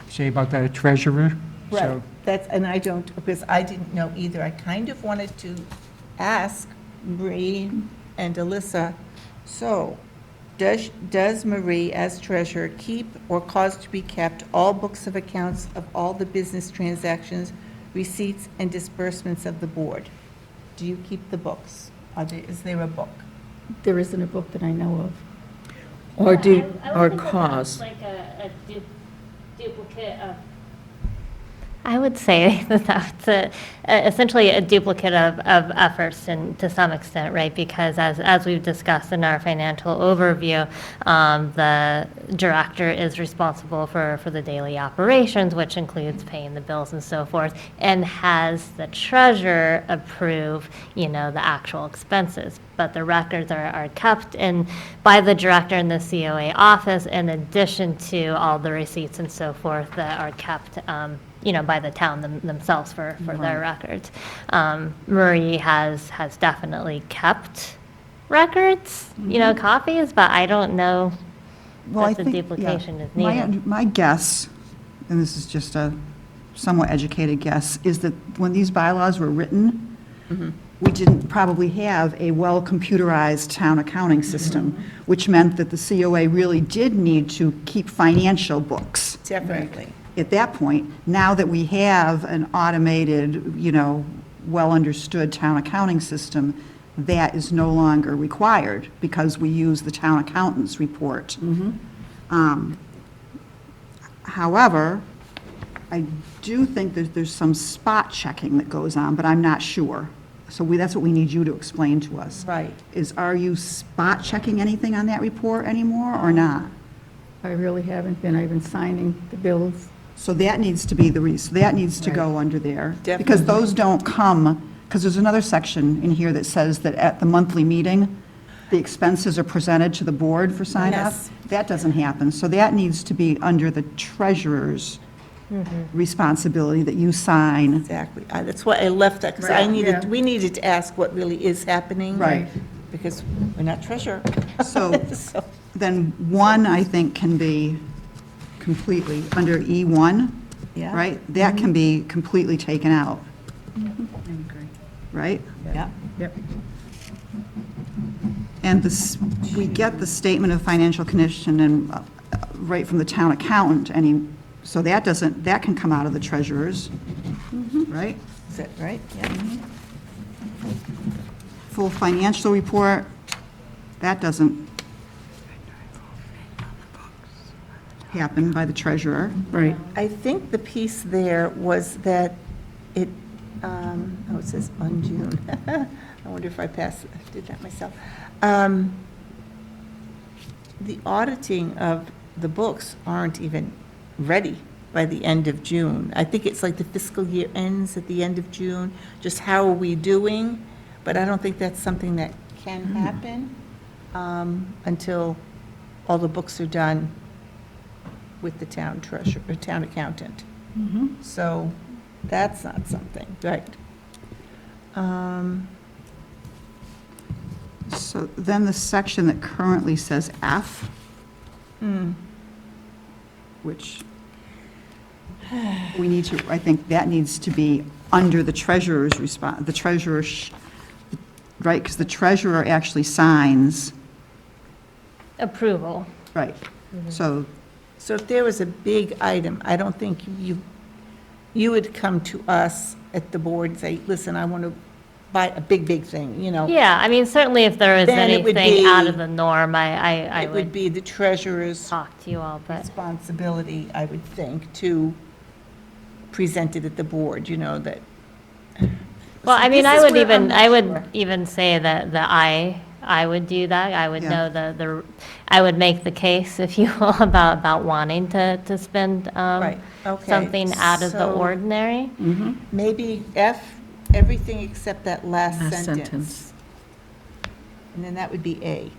say about the treasurer. Right, So, that's, and I don't, because I didn't know either. I kind of wanted to ask Marie and Alyssa, so, does Marie, as treasurer, keep or cause to be kept all books of accounts of all the business transactions, receipts, and disbursements of the board? Do you keep the books? Is there a book? There isn't a book that I know of. Or do, I or would think that cause? that's like a duplicate of. I would say that that's essentially a duplicate of efforts, and to some extent, right? Because as we've discussed in our financial overview, the director is responsible for the daily operations, which includes paying the bills and so forth, and has the treasurer approve, the actual expenses. But the records are kept by the director in the COA office, in addition to all the receipts and so forth that are kept by the town themselves for their records. Marie has definitely kept records, copies, but I don't know Well, I that the think, yeah, duplication is needed. my guess, and this is just a somewhat educated guess, is that when these bylaws were written, we didn't probably have a well-computerized town accounting system, which meant that the COA really did need to keep financial books. Definitely. At that point, now that we have an automated, well-understood town accounting system, that is no longer required because we use the town accountant's report. However, I do think that there's some spot checking that goes on, but I'm not sure. So that's what we need you to explain to us. Right. Are you spot checking anything on that report anymore or not? I really haven't been. I've been signing the bills. So that needs to be that needs to go under there. Because Definitely. those don't come, because there's another section in here that says that at the monthly meeting, the expenses are presented to the board for sign off. Yes. That doesn't happen. So that needs to be under the treasurer's responsibility that you sign. Exactly. That's why I left that, because Right, we needed to ask what really is happening. Right. Because we're not treasurer. So So, then 1, I think, can be completely, under E1, yeah. right? That can be completely taken out, right? Yeah. Yep. And we get the statement of financial condition and right from the town accountant, so that can come out of the treasurer's, right? Is that right? Yeah. Full financial report, that doesn't happen by the treasurer. Right. I think the piece there was that it says on June. I wonder if I did that myself. The auditing of the books aren't even ready by the end of June. I think it's like the fiscal year ends at the end of June, just how are we doing? But I don't think that's something that can happen until all the books are done with the town treasurer, or town accountant. So that's not something, right? So then the section that currently says F, which we need to, I think that needs to be under the treasurer's right, because the treasurer actually signs, Approval. right. So, So if there was a big item, I don't think you would come to us at the board and say, listen, I want to buy a big thing, you know? Yeah, I mean, certainly if there is Then it would anything out be- of the norm, I It would would be the treasurer's talk to you all, but. responsibility, I would think, to present it at the board, you know, that. Well, I mean, This I is would where I'm even, not I would sure. even say that I would do that. I would Yeah. know I would make the case, if you will, about wanting to spend Right, okay. something out of the So ordinary. Maybe F, everything except that last Last sentence. sentence. And then that would be A.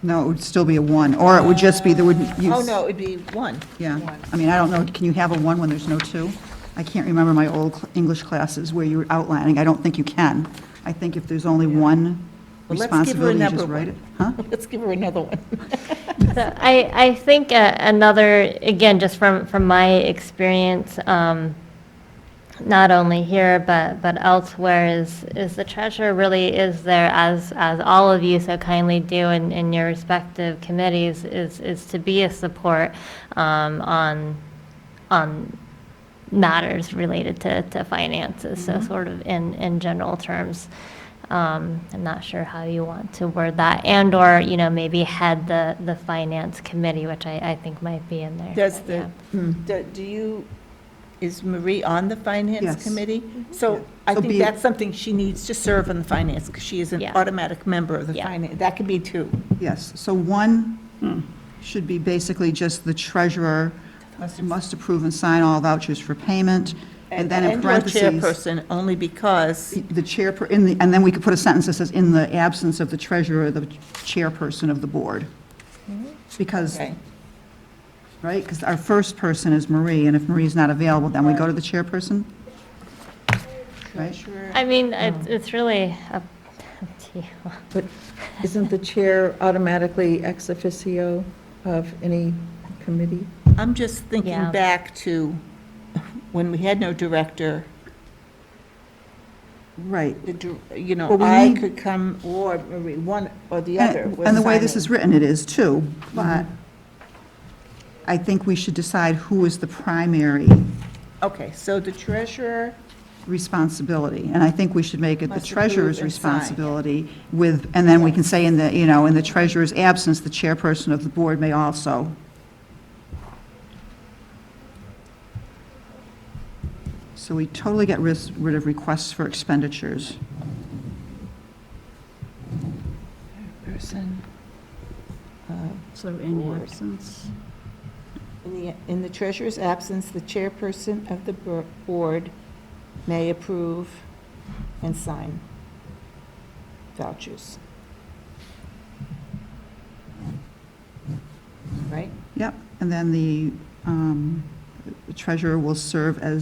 no, it would still be a 1, or it would just be, there would, Oh, no, it would be 1. Yeah, One. I mean, I don't know, can you have a 1 when there's no 2? I can't remember my old English classes where you were outlining, I don't think you can. I think if there's only one Well, let's give her responsibility, you another just write it. one. Huh? Let's give her another one. So I think another, again, just from my experience, not only here, but elsewhere, is the treasurer really is there, as all of you so kindly do in your respective committees, is to be a support on matters related to finances, so sort of in general terms. I'm not sure how you want to word that, and/or, maybe head the finance committee, which I think might be in there. Does but the, do you, is Marie on the finance Yes. committee? So I So think be it- that's something she needs to serve on the finance, because she is an Yeah. automatic member of the Yeah. finance. That could be 2. Yes, so 1 should be basically just the treasurer must approve and sign all vouchers for payment, and then in or parentheses, chairperson, only because, the and then we could put a sentence that says, in the absence of the treasurer, the chairperson of the board. Because, okay. right, because our first person is Marie, and if Marie's not available, then we go to the chairperson? Right? Treasurer- I mean, it's really up to you. But isn't the chair automatically ex officio of any committee? I'm just thinking Yeah. back to when we had no director, Right. Well, we I need- could come, or Marie, one or the other. And the way this is written. written, it is too, but I think we should decide who is the primary Okay, so the treasurer, responsibility, and I think we should make it the Must approve treasurer's and sign. responsibility with, and then we can say in the, in the treasurer's absence, the chairperson of the board may also. So we totally get rid of requests for expenditures. person, So in Board. absence. in the treasurer's absence, the chairperson of the board may approve and sign vouchers. Right? Yep, and then the treasurer will serve on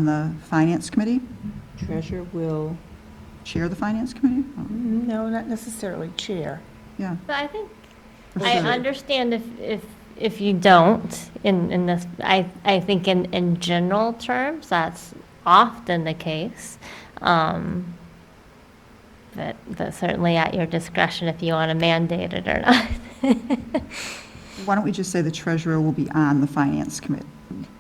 the finance committee, Treasurer will, chair the finance committee? Oh, no, not necessarily chair. Yeah. But I think, Or I should it? understand if you don't in this, I think in general terms, that's often the case. But certainly at your discretion if you want to mandate it or not. Why don't we just say the treasurer will be on the finance committee?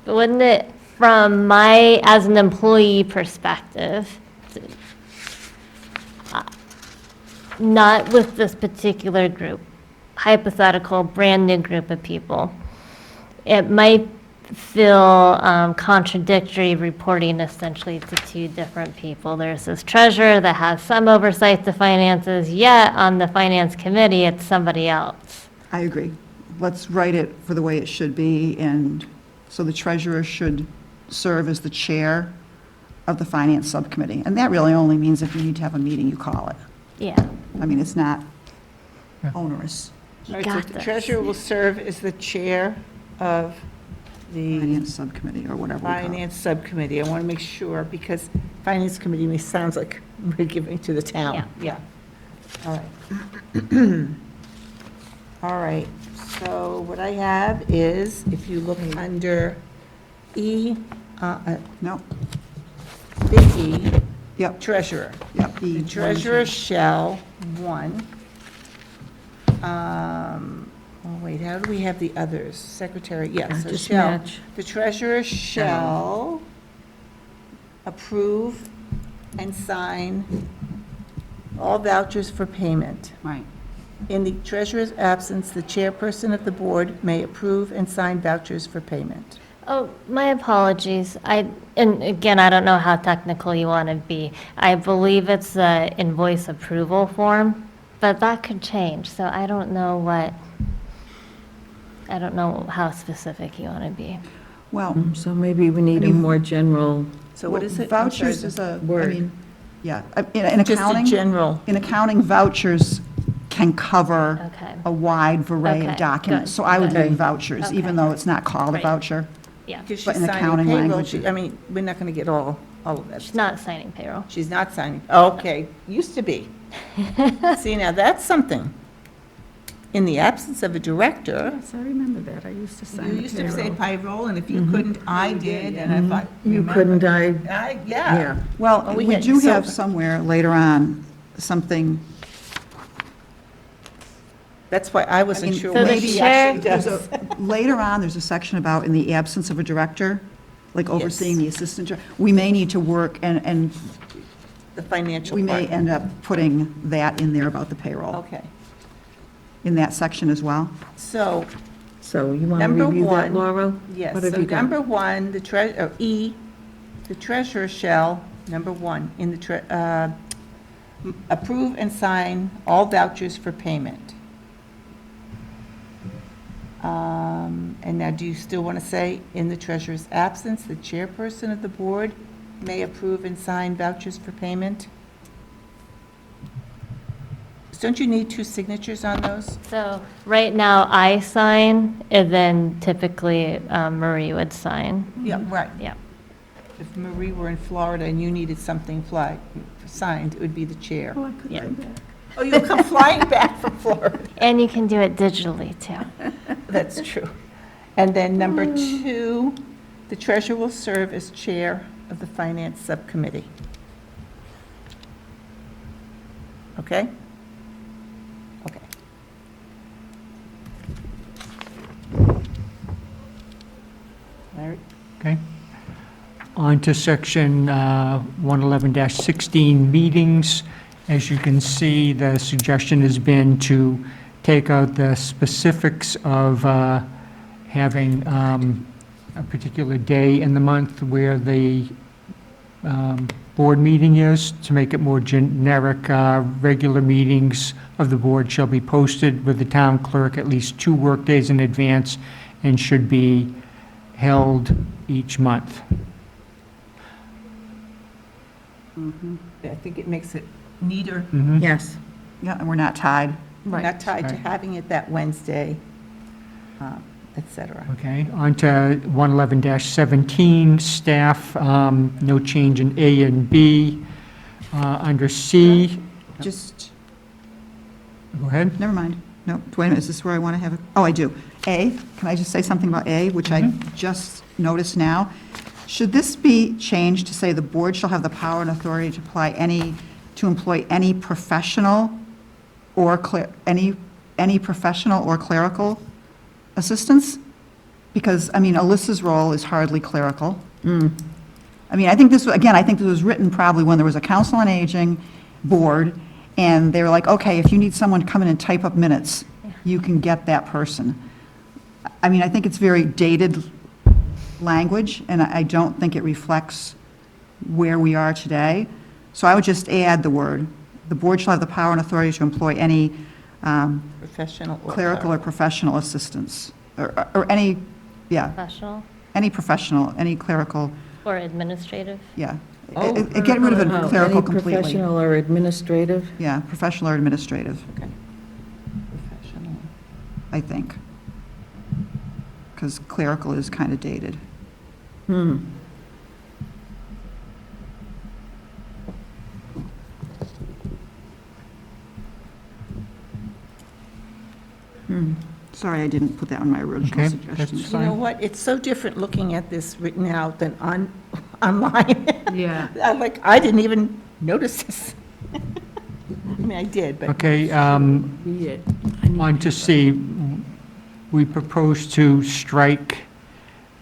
But wouldn't it, from my, as an employee perspective, not with this particular group, hypothetical, brand-new group of people, it might feel contradictory reporting essentially to two different people. There's this treasurer that has some oversight to finances, yet on the finance committee, it's somebody else. I agree. Let's write it for the way it should be, and so the treasurer should serve as the chair of the finance subcommittee. And that really only means if you need to have a meeting, you call it. Yeah. I mean, it's not onerous. You All right, so got the this. treasurer will serve as the chair of the Finance subcommittee, or whatever we call it. finance subcommittee. I want to make sure, because finance committee may sounds like we're giving to the town. Yeah. All right. All right, so what I have is, if you look under E, No, big E, Yep, treasurer. yep. The treasurer shall, one, oh, wait, how do we have the others? Secretary, yes, so Just shall. match. The treasurer shall approve and sign all vouchers for payment. Right. In the treasurer's absence, the chairperson of the board may approve and sign vouchers for payment. Oh, my apologies. And again, I don't know how technical you want to be. I believe it's the invoice approval form, but that could change, so I don't know how specific you want to be. Well, So maybe we need a more general, So what is it? I'm sorry, vouchers is a, I Word. mean, yeah, in Just a accounting, general, in accounting, vouchers can cover Okay. a wide array Okay, of documents. good, So I would good. do vouchers, even Okay. though it's not called a Right. voucher. Yeah, because But she's in signing accounting payroll, language- I mean, we're not going to get all of that. she's not signing payroll. She's not signing, okay, used to be. See, now that's something. In the absence of a director, Yes, I remember that. I used to sign you the used to say payroll. payroll, and if you couldn't, I did, and if I. you remember- couldn't, Yeah. yeah. Well, Oh, we had- do so- have somewhere later on, something, That's why I wasn't mean, sure So what the she chair- actually there's does. later on, there's a section about in the absence of a director, like overseeing the assistant, we may need to work, and The financial we part. may end up putting that in there about the payroll, Okay, in that section as well. so, So you want to Number review that, one, Laura? yes, What have so you got? number one, E, the treasurer shall, number one, approve and sign all vouchers for payment. And now, do you still want to say, in the treasurer's absence, the chairperson of the board may approve and sign vouchers for payment? Don't you need two signatures on those? So right now, I sign, and then typically Marie would sign. Yeah, right. Yeah. If Marie were in Florida and you needed something signed, it would be the chair. Oh, I could Yeah. come back. Oh, you'll come flying back from Florida. And you can do it digitally, too. That's true. And then number two, the treasurer will serve as chair of the finance subcommittee. Okay? Okay. Larry? Okay. On to section 111-16, meetings. As you can see, the suggestion has been to take out the specifics of having a particular day in the month where the board meeting is, to make it more generic. Regular meetings of the board shall be posted with the town clerk at least 2 workdays in advance and should be held each month. I think it makes it neater, Mhm. Yes. Yeah, and we're not tied. not tied to Right. having it that Wednesday, et cetera. Okay, on to 111-17, staff, no change in A and B. Under C, Just, go ahead. never mind. No, wait a minute, is this where I want to have it? Oh, I do. A, can I just say something about A, which I just noticed now? Should this be changed to say the board shall have the power and authority to employ any professional or any professional or clerical assistance? Because, I mean, Alyssa's role is hardly clerical. I mean, I think this was written probably when there was a council on aging board, and they were like, okay, if you need someone to come in and type up minutes, you can get that person. I mean, I think it's very dated language, and I don't think it reflects where we are today. So I would just add the word, the board shall have the power and authority to employ any Professional or clerical or professional assistance, or any, yeah, Professional any professional, any clerical, or administrative? yeah. Oh. Get rid of Oh, it clerical any completely. professional or administrative? Yeah, professional or administrative, professional. I think. Because clerical is kind of dated. Sorry, I didn't put that on my original Okay, suggestion. that's You know fine. what, it's so different looking at this written out than online. Yeah. I'm like, I didn't even notice this. I mean, I did, but. Okay, Read it. I need on to C, we propose to strike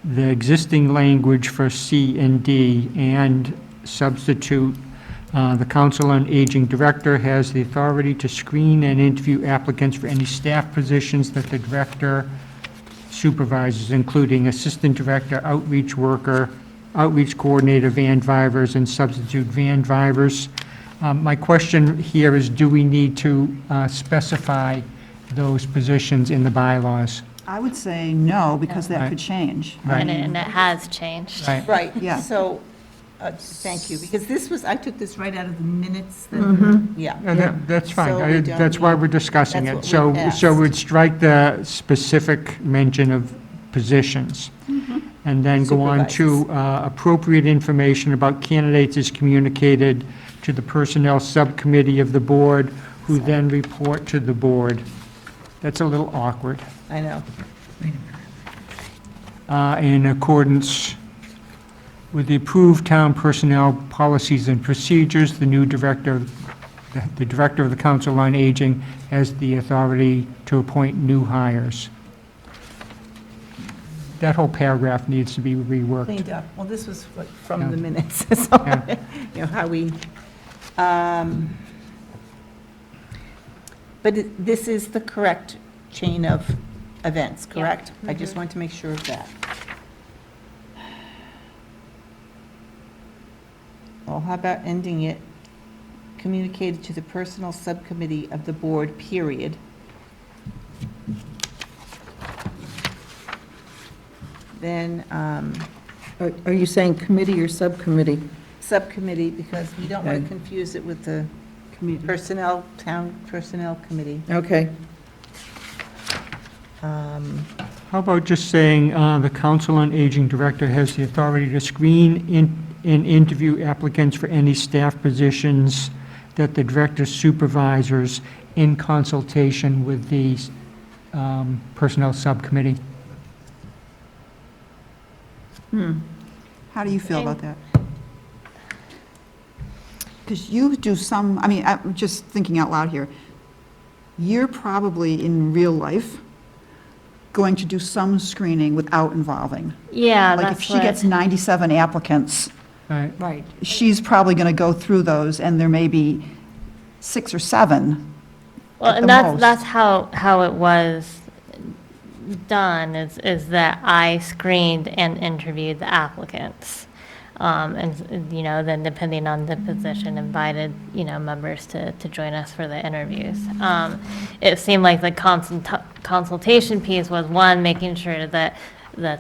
the existing language for C and D and substitute, the Council on Aging Director has the authority to screen and interview applicants for any staff positions that the director supervises, including assistant director, outreach worker, outreach coordinator, van drivers, and substitute van drivers. My question here is, do we need to specify those positions in the bylaws? I would say no, because that Right. could change. Right. And it has changed. Right. Right, Yeah. so, thank you, because this was, I took this right out of the minutes, that- yeah. Yeah, that's fine. So we don't That's why need- we're discussing that's it. what So, we asked. so we'd strike the specific mention of positions. And then go on to appropriate information about candidates is communicated to the Personnel Subcommittee of the board, who then report to the board. That's a little awkward. I know. In accordance with the approved town personnel policies and procedures, the new director, the director of the Council on Aging has the authority to appoint new hires. That whole paragraph needs to be reworked. Cleaned up. Well, this was from Yeah. the minutes, so, Yeah. you know, how we, but this is the correct chain of events, correct? I just want to make sure of that. Well, how about ending it, communicated to the personal subcommittee of the board, period? Then, Are you saying committee or subcommittee? subcommittee, because we don't want to Okay. confuse it with the Committee. personnel, town personnel committee. Okay. How about just saying, the Council on Aging Director has the authority to screen and interview applicants for any staff positions that the director supervisors in consultation with the Personnel Subcommittee? How do you feel about that? Because you do some, I mean, I'm just thinking out loud here. You're probably in real life going to do some screening without involving. Yeah, Like if that's she what, gets 97 applicants, Right. Right. she's probably going to go through those, and there may be 6 or 7. well, at and the that's, most. that's how it was done, is that I screened and interviewed the applicants. And, you know, then depending on the position, invited, you know, members to join us for the interviews. It seemed like the consultation piece was, one, making sure that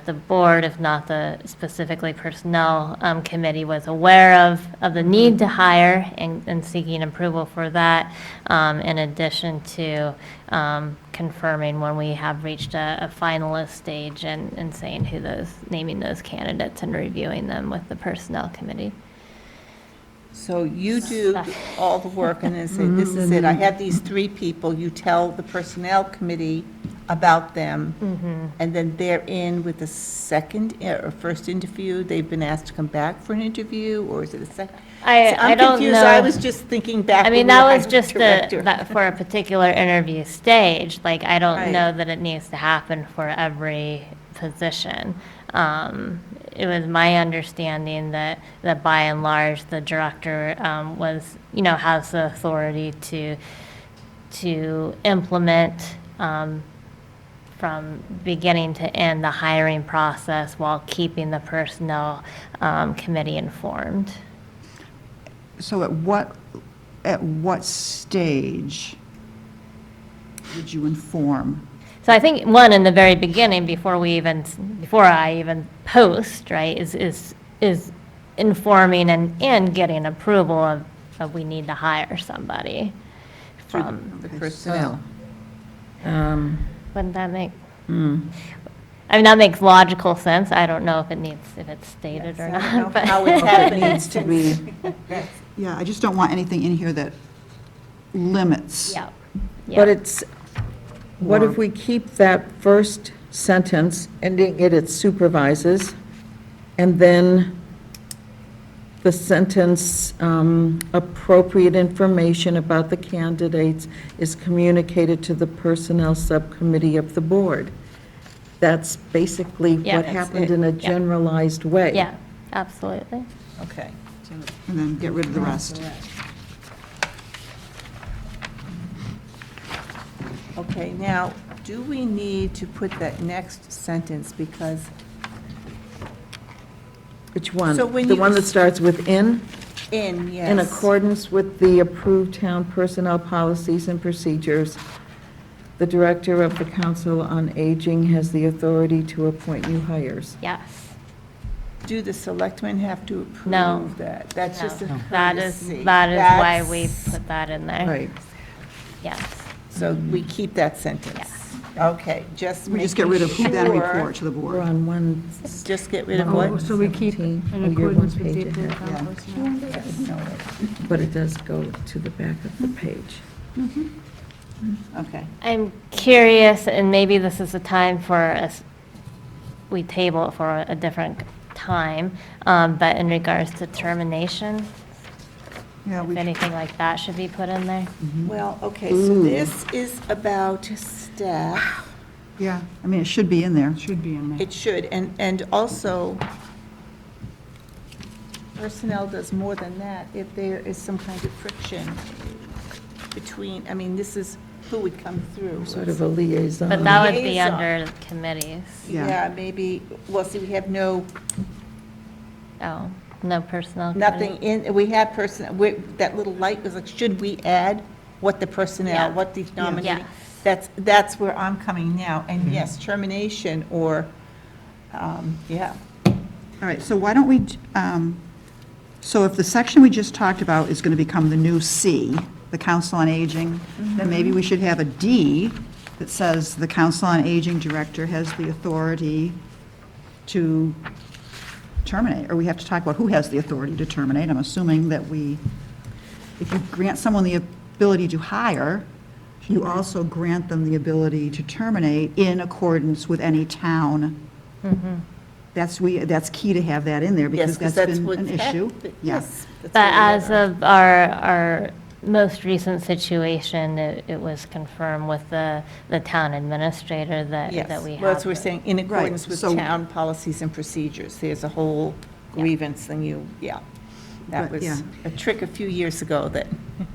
the board, if not the specifically personnel committee, was aware of the need to hire and seeking approval for that, in addition to confirming when we have reached a finalist stage and saying naming those candidates and reviewing them with the personnel committee. So you do all the work and then say, this is it, I have these 3 people, you tell the personnel committee about them, and then they're in with the second or first interview, they've been asked to come back for an interview, or is it a second? I I'm don't confused, I know. was just thinking back. I when mean, we that were was just director. that for a particular interview stage. Like, I don't Right. know that it needs to happen for every position. It was my understanding that by and large, the director was, you know, has the authority to implement from beginning to end the hiring process while keeping the personnel committee informed. So at what stage would you inform? So I think one in the very beginning, before I even post, right, is informing and getting approval of we need to hire somebody from. The personnel. Wouldn't that make? I mean, that makes logical sense. I don't know if it's stated or I don't know not, but. how it's happening. Needs to be, Yeah, I just don't want anything in here that limits. Yeah. but Yeah. it's, what if we keep that first sentence, ending it at supervises, and then the sentence, appropriate information about the candidates is communicated to the Personnel Subcommittee of the Board. That's basically Yeah, what that's happened it. in a Yeah. generalized way. Yeah, absolutely. Okay. And then get rid of the rest. Okay, now, do we need to put that next sentence, because Which one? So when The you- one that starts with "in"? yes. In accordance with the approved town personnel policies and procedures, the Director of the Council on Aging has the authority to appoint new hires. Yes. Do the selectmen have to No. approve that? That's just a No. courtesy. That is why we That's- put that in there. Right. Yes. So we keep that sentence? Yes. Okay, just We just get rid of who then making report to the We're board. on one. Just get rid of Oh, what? so we keep 17. in Oh, you're accordance one with the page approved ahead. town Yeah. personnel. But it does go to the back of the page. Okay. I'm curious, and maybe this is a time for us, we table it for a different time, but in regards to termination, Yeah, if we, anything like that should be put in there. Well, okay, so this is about staff. yeah, I mean, it should be in there. Should be in there. It should, and also, personnel does more than that. If there is some kind of friction between, I mean, this is who would come through. Sort of a liaison. But that would be Liaison. under committees. Yeah. Yeah, maybe, well, see, we have no, Oh, no personnel. committee? nothing in, we have personnel, that little light was like, should we add what the personnel, Yeah. what the nominating? Yes. That's where I'm coming now, and yes, termination or, yeah. All right, so why don't we, so if the section we just talked about is going to become the new C, the Council on Aging, then maybe we should have a D that says the Council on Aging Director has the authority to terminate, or we have to talk about who has the authority to terminate. I'm assuming that if you grant someone the ability to hire, you also grant them the ability to terminate in accordance with any town. That's key to have that in there, Yes, because 'cause that's that's been what's an issue. happened. Yeah. Yes. that's But what we as are. of our most recent situation, it was confirmed with the town administrator that Yes, we have. well, that's what we're the- saying, in accordance with so- town policies and procedures. There's a whole grievance thing that But, yeah. was a trick a few years ago that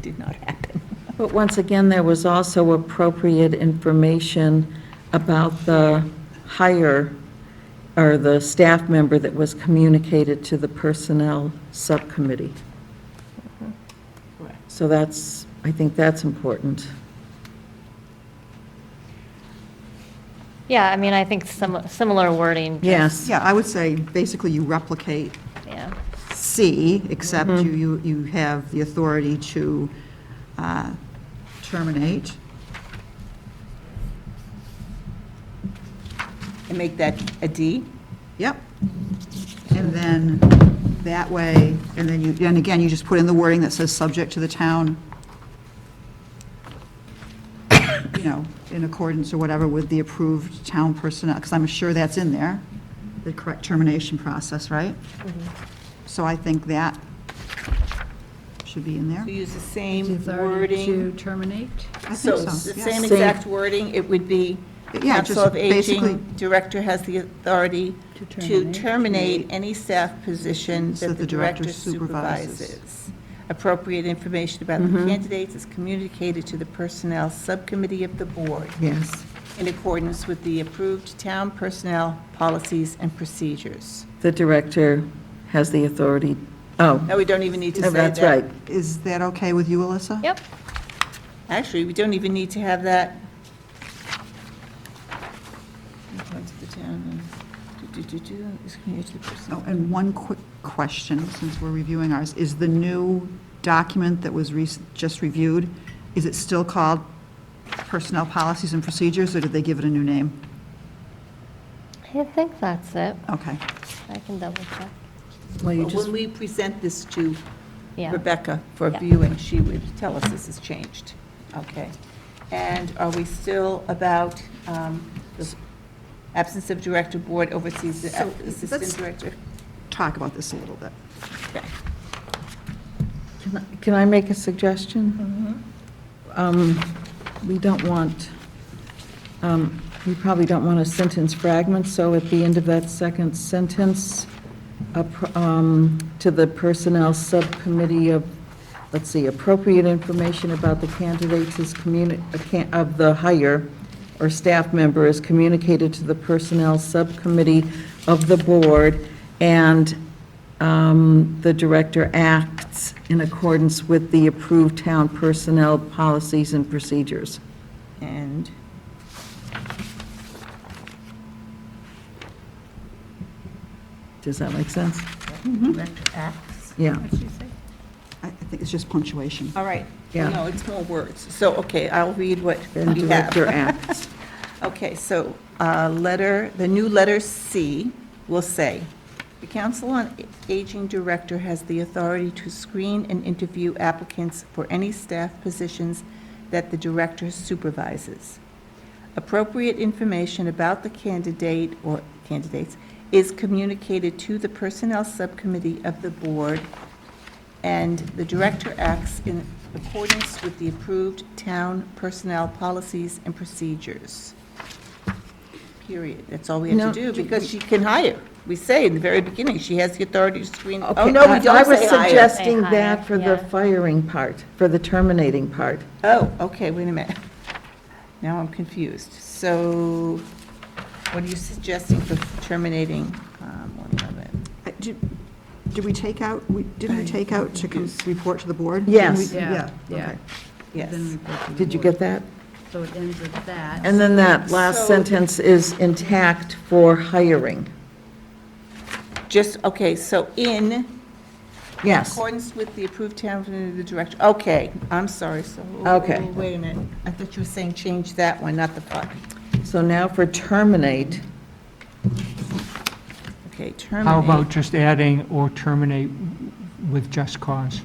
did not happen. But once again, there was also appropriate information about the hire or the staff member that was communicated to the Personnel Subcommittee. Correct. So that's, I think that's important. Yeah, I mean, I think similar wording. Yes. Yeah, I would say, basically, you replicate Yeah, C, except you have the authority to terminate. And make that a D? Yep. And then, that way, and then and again, you just put in the wording that says, subject to the town, in accordance or whatever with the approved town personnel, because I'm sure that's in there, the correct termination process, right? So I think that should be in there. To use the The same authority to wording? terminate. I So think the so, yes. same Same. exact wording, it would be, Yeah, Council just of basically- Aging Director has the authority to terminate any staff position that the director supervises. Appropriate information about the candidates is communicated to the Personnel Subcommittee of the Board Yes. in accordance with the approved town personnel policies and procedures. The director has the authority, oh, No, we don't even need to say that. that's right. Is that okay with you, Alyssa? yep, Actually, we don't even need to have that. According to the town, is communicated to the personnel. Oh, and one quick question, since we're reviewing ours, is the new document that was just reviewed, is it still called Personnel Policies and Procedures, or did they give it a new name? I think that's it. Okay. I can double check. Well, you But just, when we present this to Yeah. Rebecca for Yeah. viewing, she would tell us this has changed. Okay. And are we still about the absence of director, board oversees the So, assistant let's- director? Talk about this a little bit. Okay. Can I make a suggestion? We don't want, we probably don't want a sentence fragment, so at the end of that second sentence, to the Personnel Subcommittee of, let's see, appropriate information about the candidates is of the hire or staff member is communicated to the Personnel Subcommittee of the Board, and the director acts in accordance with the approved town personnel policies and procedures. And Does that make sense? director acts. Yeah. I think it's just punctuation. All right. Yeah. No, it's more words. So, okay, I'll read what And we director have. acts. Okay, so the new letter C will say, "The Council on Aging Director has the authority to screen and interview applicants for any staff positions that the director supervises. Appropriate information about the candidate or candidates is communicated to the Personnel Subcommittee of the Board, and the director acts in accordance with the approved town personnel policies and procedures." Period. That's all we have No, to do, because she can hire. We say in the very beginning, she has the authority to screen. Oh, Okay, no, we I don't was say hire. suggesting Say that hire, for the yeah. firing part, for the terminating part. Oh, okay, wait a minute. Now I'm confused. So what are you suggesting for terminating? One moment. Did we take out, didn't we take out to report to the board? Yes. Didn't we? Yeah, Yeah, yeah. okay. Yes. Then report to the Did you board. get that? So it ends with that. And then that last So- sentence is intact for hiring. Just, okay, so in Yes. accordance with the approved town, the director, okay, I'm sorry, so. Okay. Wait a minute. I thought you were saying change that one, not the five. So now for terminate, Okay, terminate. How about just adding or terminate with just cause?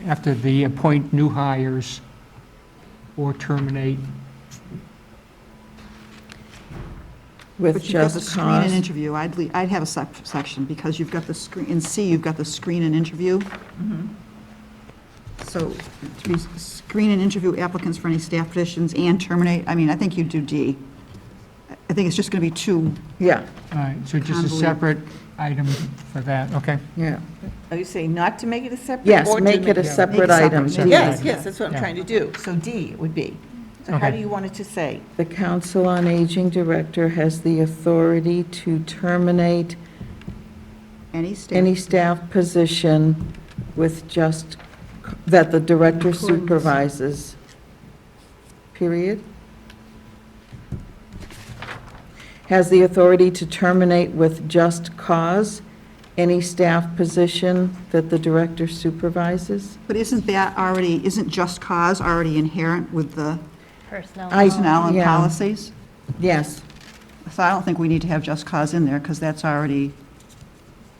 After the appoint new hires or terminate, with But you've got the just screen and cause. interview. I'd have a section, because you've got the screen, in C, you've got the screen and interview. So, to be screen and interview applicants for any staff positions and terminate, I mean, I think you do D. I think it's just going to be two. Yeah, all right, so just a Convoluted. separate item for that, okay? yeah. Are you saying not to make it a separate? Yes, or to make it a Yeah. separate Make it item. separate, D. Yes, yes, that's what I'm Yeah. trying to do. So D it would be. So how Okay. do you want it to say? The Council on Aging Director has the authority to terminate Any staff. any staff position with just, that the director Accordance. supervises, period? Has the authority to terminate with just cause any staff position that the director supervises? But isn't just cause already inherent with the Personnel. personnel and yeah. policies? Yes. So I don't think we need to have just cause in there, because that's already,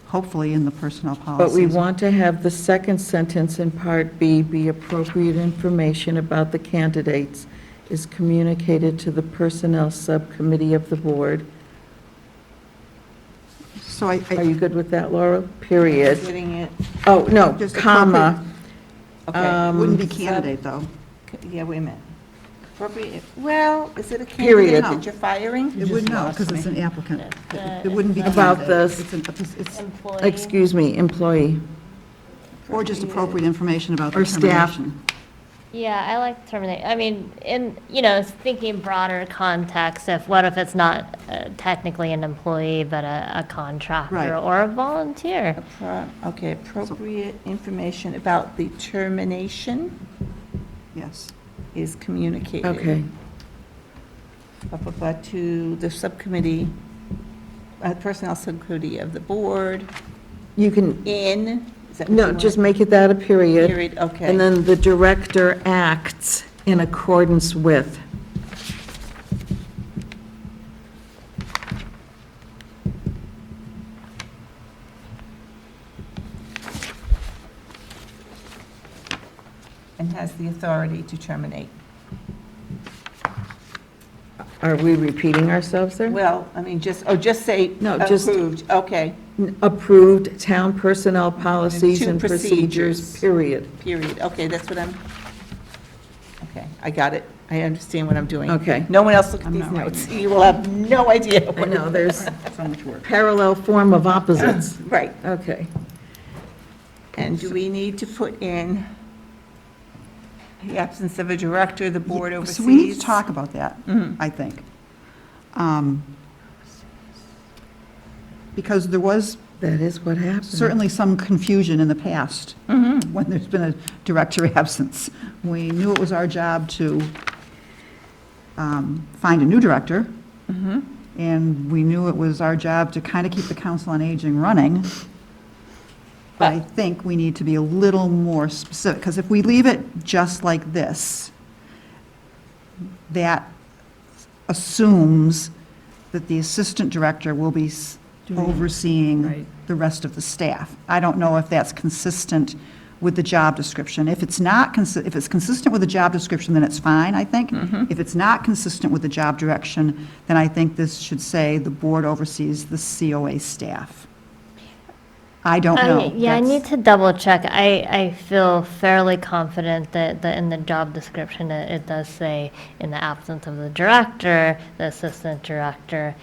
hopefully, in the personnel But policies. we want to have the second sentence in Part B be appropriate information about the candidates is communicated to the Personnel Subcommittee of the Board. So Are you good with that, Laura? Period. Getting it? Oh, no, Just comma. Okay. It wouldn't be Sub- candidate, though. Yeah, wait a minute. Appropriate, well, is it a Period. candidate that you're firing? It would know, because it's an applicant. It wouldn't be About candidate. the- It's Employee. Excuse me, employee. or just appropriate information about Or the staff. termination. Yeah, I like terminate. I mean, thinking broader context of what if it's not technically an employee, but a contractor Right. or a volunteer? Okay, appropriate information about the termination Yes. is communicated. Okay. To the subcommittee, personnel subcommittee of the board, You can, in, is that what you no, want? just make it that a period. Period, okay. And then the director acts in accordance with. And has the authority to terminate. Are we repeating ourselves there? Well, I mean, just say No, just- approved, okay, Approved town personnel policies two and procedures, period. period. Okay, that's what I'm, okay, I got it. I understand what I'm doing. Okay. No one else look at I'm these not notes. You will have no idea. I what- know, there's So much work. parallel form of opposites. Right. Okay. And do we need to put in the absence of a director, the board oversees? So we need to talk about that, Mhm. I think. Because there was That is what happened. certainly some confusion in the past when there's been a director absence. We knew it was our job to find a new director, and we knew it was our job to kind of keep the Council on Aging running. But I think we need to be a little more specific, because if we leave it just like this, that assumes that the assistant director will be overseeing Right. the rest of the staff. I don't know if that's consistent with the job description. If it's not, if it's consistent with the job description, then it's fine, I think. If it's not consistent with the job direction, then I think this should say the board oversees the COA staff. I don't know. Yeah, I That's- need to double check. I feel fairly confident that in the job description, it does say, in the absence of the director, the assistant director,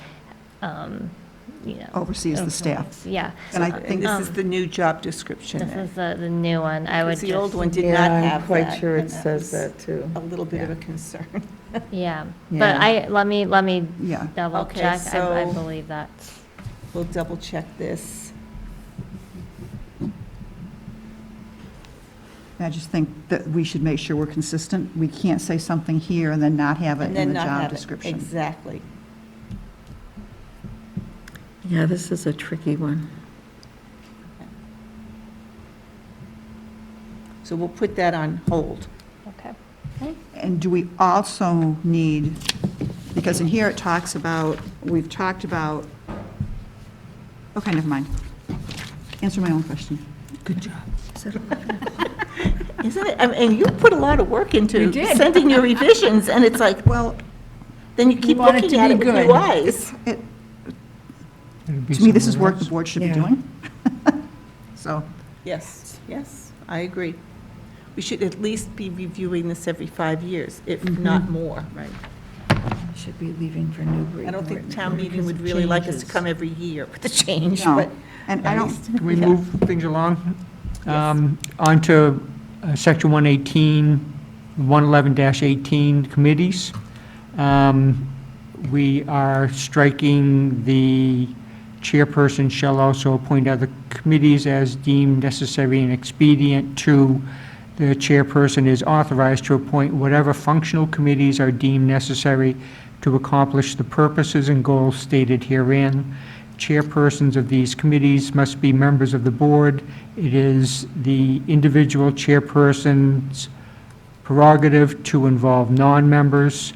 you know. Oversees the staff. Yeah. And I And think, this is the new job description. This then. is the new one. I would Because the old just- one did Yeah, not I'm have that. quite sure and it that says was that, too. A little bit of a concern. Yeah, Yeah. but let me yeah. double Okay, check. I so- believe that's. We'll double check this. I just think that we should make sure we're consistent. We can't say something here and then not have it And in then the not job have it. description. Exactly. Yeah, this is a tricky one. So we'll put that on hold. Okay. And do we also need, because in here it talks about, we've talked about, okay, never mind. Answer my own question. Good job. Isn't it? And you put a lot of work into You did. sending your revisions, and it's like, Well, then you keep want it looking to at be it with good. new eyes. It'd be to me, this is somewhere work the else. board should be Yeah. doing. So, Yes, yes, I agree. We should at least be reviewing this every 5 years, if not more. right. Should be leaving for Newbury. I don't think Morton town meeting because would of really like us to changes. come every year with the change, No, but. and at I don't, least- Can we yeah. move things along? Yes. On to Section 118, 111-18 committees. We are striking the chairperson shall also appoint other committees as deemed necessary and expedient to. The chairperson is authorized to appoint whatever functional committees are deemed necessary to accomplish the purposes and goals stated herein. Chairpersons of these committees must be members of the board. It is the individual chairperson's prerogative to involve non-members,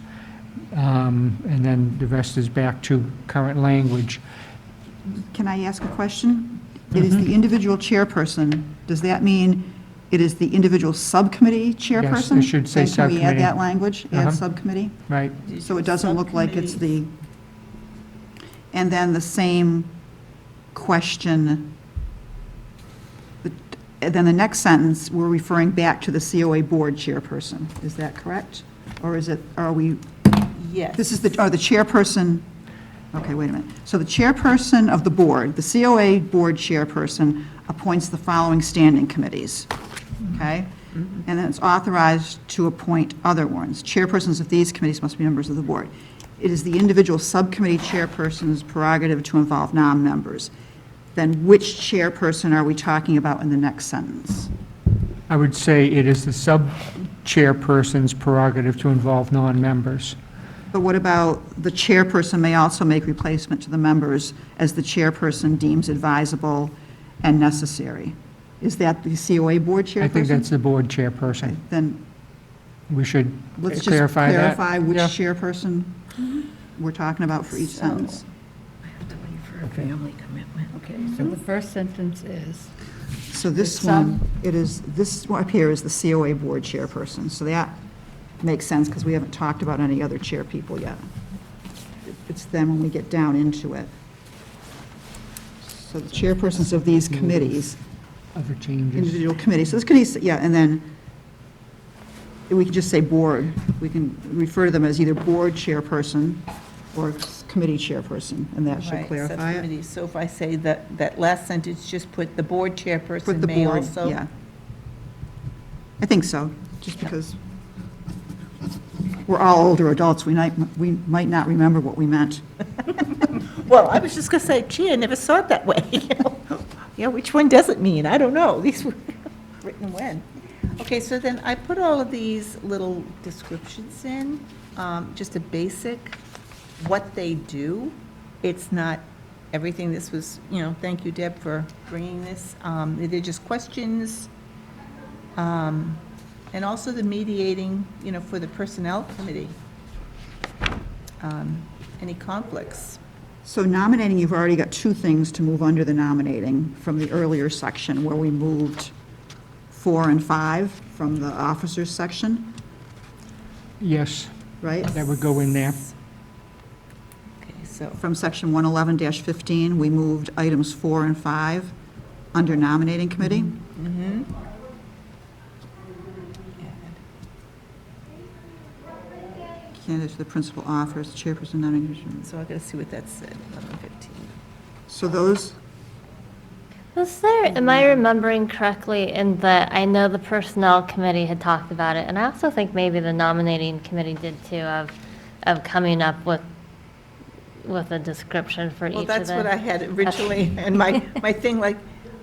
and then the rest is back to current language. can I ask a question? It is the individual chairperson. Does that mean it is the individual subcommittee chairperson? should say And can we subcommittee. add that language? Uh-huh. Add subcommittee? Right? So it doesn't look like it's the, and then the same question, and then the next sentence, we're referring back to the COA board chairperson. Is that correct? Or is it, are we, Yes. this is the, the chairperson, okay, wait a minute. So the chairperson of the board, the COA board chairperson appoints the following standing committees, okay? And then it's authorized to appoint other ones. Chairpersons of these committees must be members of the board. It is the individual subcommittee chairperson's prerogative to involve non-members. Then which chairperson are we talking about in the next sentence? I would say it is the sub-chairperson's prerogative to involve non-members. But what about the chairperson may also make replacement to the members as the chairperson deems advisable and necessary? Is that the COA board chairperson? I think that's the board Okay, chairperson. then We should let's just clarify that. clarify which Yeah. chairperson we're talking about for each So- sentence. I have to wait for a family commitment. Okay, so the first sentence is, So this The sub- one, it is, this one up here is the COA board chairperson. So that makes sense because we haven't talked about any other chair people yet. it's then when we get down into it. So the chairpersons of these committees, Other changes. individual committees, so this could be, yeah, and then we can just say board. We can refer to them as either board chairperson or committee chairperson, and that should Right, clarify it. subcommittees. So if I say that last sentence, just put the board Put chairperson the may board, also. yeah. I think so, just because we're all older adults, we might not remember what we meant. Well, I was just going to say, gee, I never saw it that way. Yeah, which one does it mean? I don't know. These were written when? Okay, so then I put all of these little descriptions in, just a basic, what they do. It's not everything. This was, thank you, Deb, for bringing this. They're just questions. And also the mediating, for the Personnel Committee. Any conflicts? So nominating, you've already got two things to move under the nominating from the earlier section where we moved 4 and 5 from the officers section, Yes, right? that would go in there. Okay, so, From section 111-15, we moved items 4 and 5 under nominating committee. Candidates for the principal office, chairperson, nominating. so I got to see what that said, 11:15. So those, Was there, am I remembering correctly in that, I know the Personnel Committee had talked about it, and I also think maybe the Nominating Committee did too, of coming up with a description for each Well, of the. that's what I had originally, and my thing, like,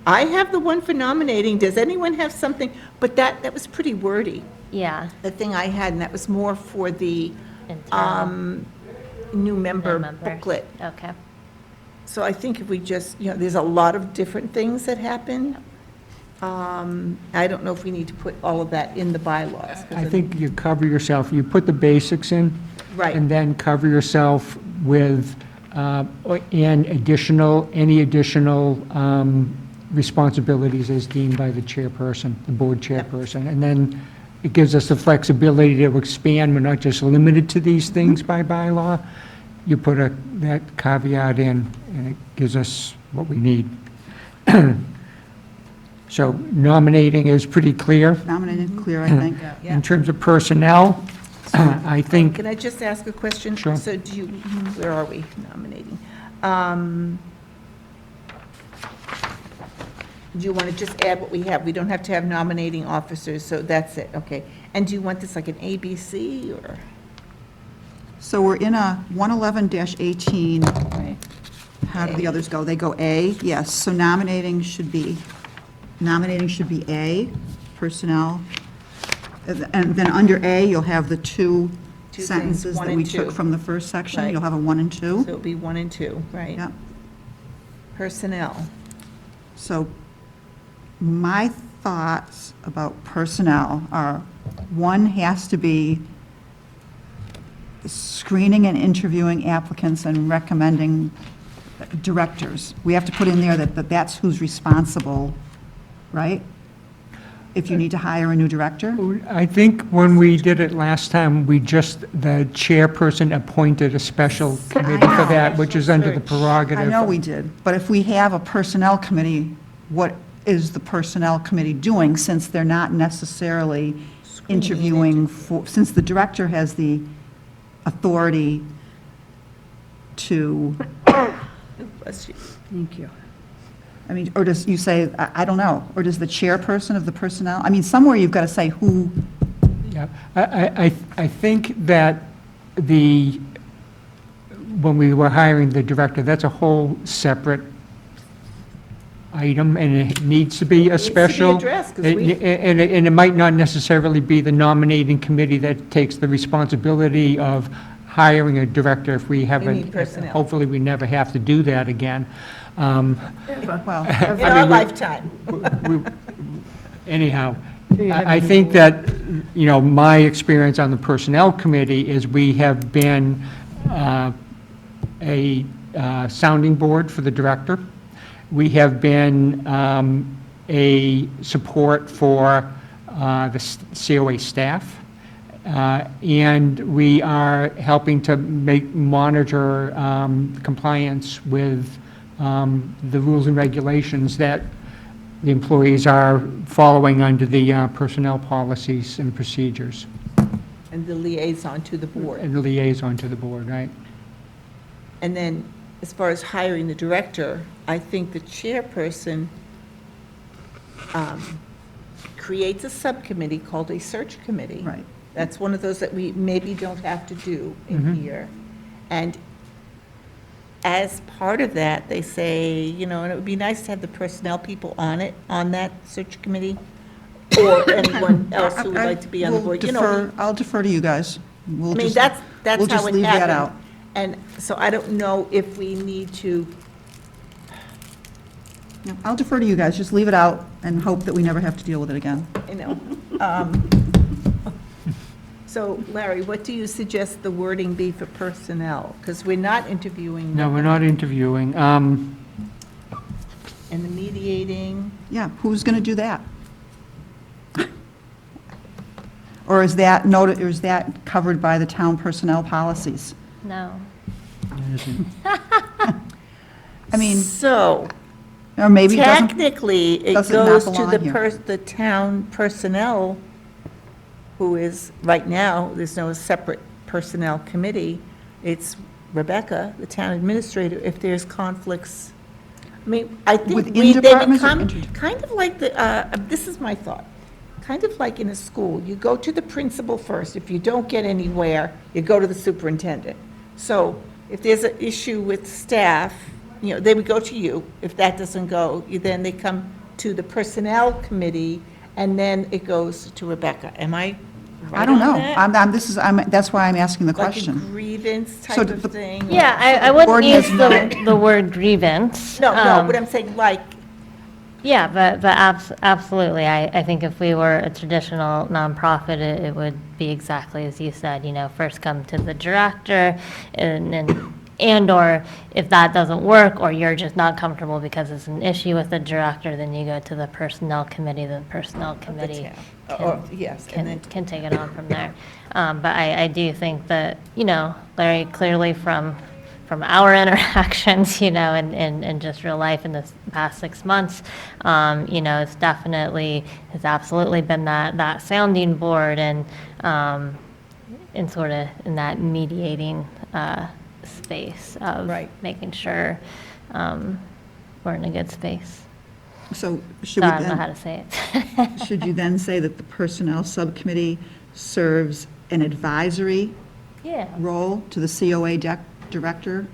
I have the one for nominating, does anyone have something? But that was pretty wordy, Yeah. the thing I had, and that was more for the internal new member members. booklet. Okay. So I think if we just, there's a lot of different things that happen. I don't know if we need to put all of that in the bylaws. 'cause I think you cover yourself, you put the basics in. Right. And then cover yourself with, any additional responsibilities as deemed by the chairperson, the board chairperson. And then it gives us the flexibility to expand, we're not just limited to these things by bylaw. You put that caveat in, and it gives us what we need. So nominating is pretty clear. nominated, clear, I think. Yeah. In terms of personnel, I think, Can I just ask a question? Sure. So where are we nominating? Do you want to just add what we have? We don't have to have nominating officers, so that's it, okay. And do you want this like an ABC, or? So we're in a 111-18. Right. How do the others go? They go A, yes. So nominating should be A, personnel. And then under A, you'll have the two Two things, sentences 1 that and we 2. took from the first section. Right. You'll have a 1 and 2. So it'll be 1 and 2, right? Yeah. Personnel. So my thoughts about personnel are, one has to be screening and interviewing applicants and recommending directors. We have to put in there that that's who's responsible, right? If you need to hire a new director? I think when we did it last time, the chairperson appointed a special committee for that, which is under the prerogative. I know we did, but if we have a personnel committee, what is the personnel committee doing, since they're not necessarily interviewing for, since the director has the authority to, Bless you. Thank you. I mean, or does, you say, I don't know, or does the chairperson of the personnel, I mean, somewhere you've got to say who, Yeah, I think that when we were hiring the director, that's a whole separate item, and it needs to be a Needs to be special. addressed, 'cause And we- it might not necessarily be the nominating committee that takes the responsibility of hiring a director if we haven't. need personnel. Hopefully, we never have to do that again. well, In our lifetime. Anyhow, I think that, my experience on the Personnel Committee is we have been a sounding board for the director. We have been a support for the COA staff, And we are helping to monitor compliance with the rules and regulations that the employees are following under the personnel policies and procedures, And the liaison to the board. and the liaison to the board, right? And then, as far as hiring the director, I think the chairperson creates a subcommittee called a search committee. Right. That's one of those that we maybe don't have to do in Mhm. here. And as part of that, they say, you know, and it would be nice to have the personnel people on it, on that search committee, or anyone else who would like to be on the We'll board. You know, defer- I'll defer to you guys. We'll I mean, just- that's we'll how just it leave that happened. out. And so I don't know if we need to, Yeah, I'll defer to you guys, just leave it out and hope that we never have to deal with it again. you know. So Larry, what do you suggest the wording be for personnel? Because we're not interviewing. No, them. we're not interviewing. And the mediating, Yeah, who's going to do that? Or is that noted, or is that covered by the town personnel policies? No. I mean, so or maybe it doesn't, technically, it doesn't not goes to belong the here. the town personnel, who is, right now, there's no separate personnel committee. It's Rebecca, the town administrator, if there's conflicts. I mean, I think Within they departments or become inter- kind of like this is my thought, kind of like in a school. You go to the principal first. If you don't get anywhere, you go to the superintendent. So if there's an issue with staff, you know, they would go to you. If that doesn't go, then they come to the personnel committee, and then it goes to Rebecca. Am I right I don't know. on that? That's why I'm asking the Like a question. grievance So type the- of thing? or- Yeah, I wouldn't Board use has the word grievance. No, um, but I'm saying like, Yeah, but absolutely. I think if we were a traditional nonprofit, it would be exactly as you said, you know, first come to the director and/or if that doesn't work or you're just not comfortable because it's an issue with the director, then you go to the personnel committee, the personnel committee town. Or- yes, and then- can take it on from there. But I do think that, you know, Larry, clearly from our interactions, you know, and just real life in the past 6 months, you know, it's absolutely been that sounding board and sort of in that mediating space of Right. making sure we're in a good space. So So should I we don't know how to then, say it. should you then say that the personnel subcommittee serves an advisory Yeah, role to the COA director?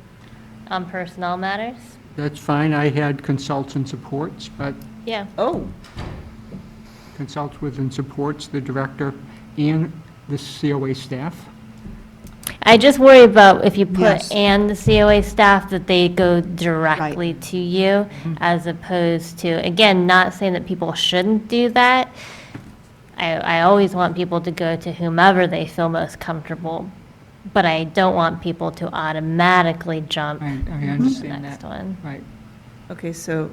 on personnel matters? That's fine. I had consults and supports, but Yeah. oh, consults with and supports the director and the COA staff. I just worry about if you put Yes. "and the COA staff," that they go directly to you, Mm-hmm. as opposed to, again, not saying that people shouldn't do that. I always want people to go to whomever they feel most comfortable, but I don't want people to automatically jump I to the understand next that. one. Right. okay, so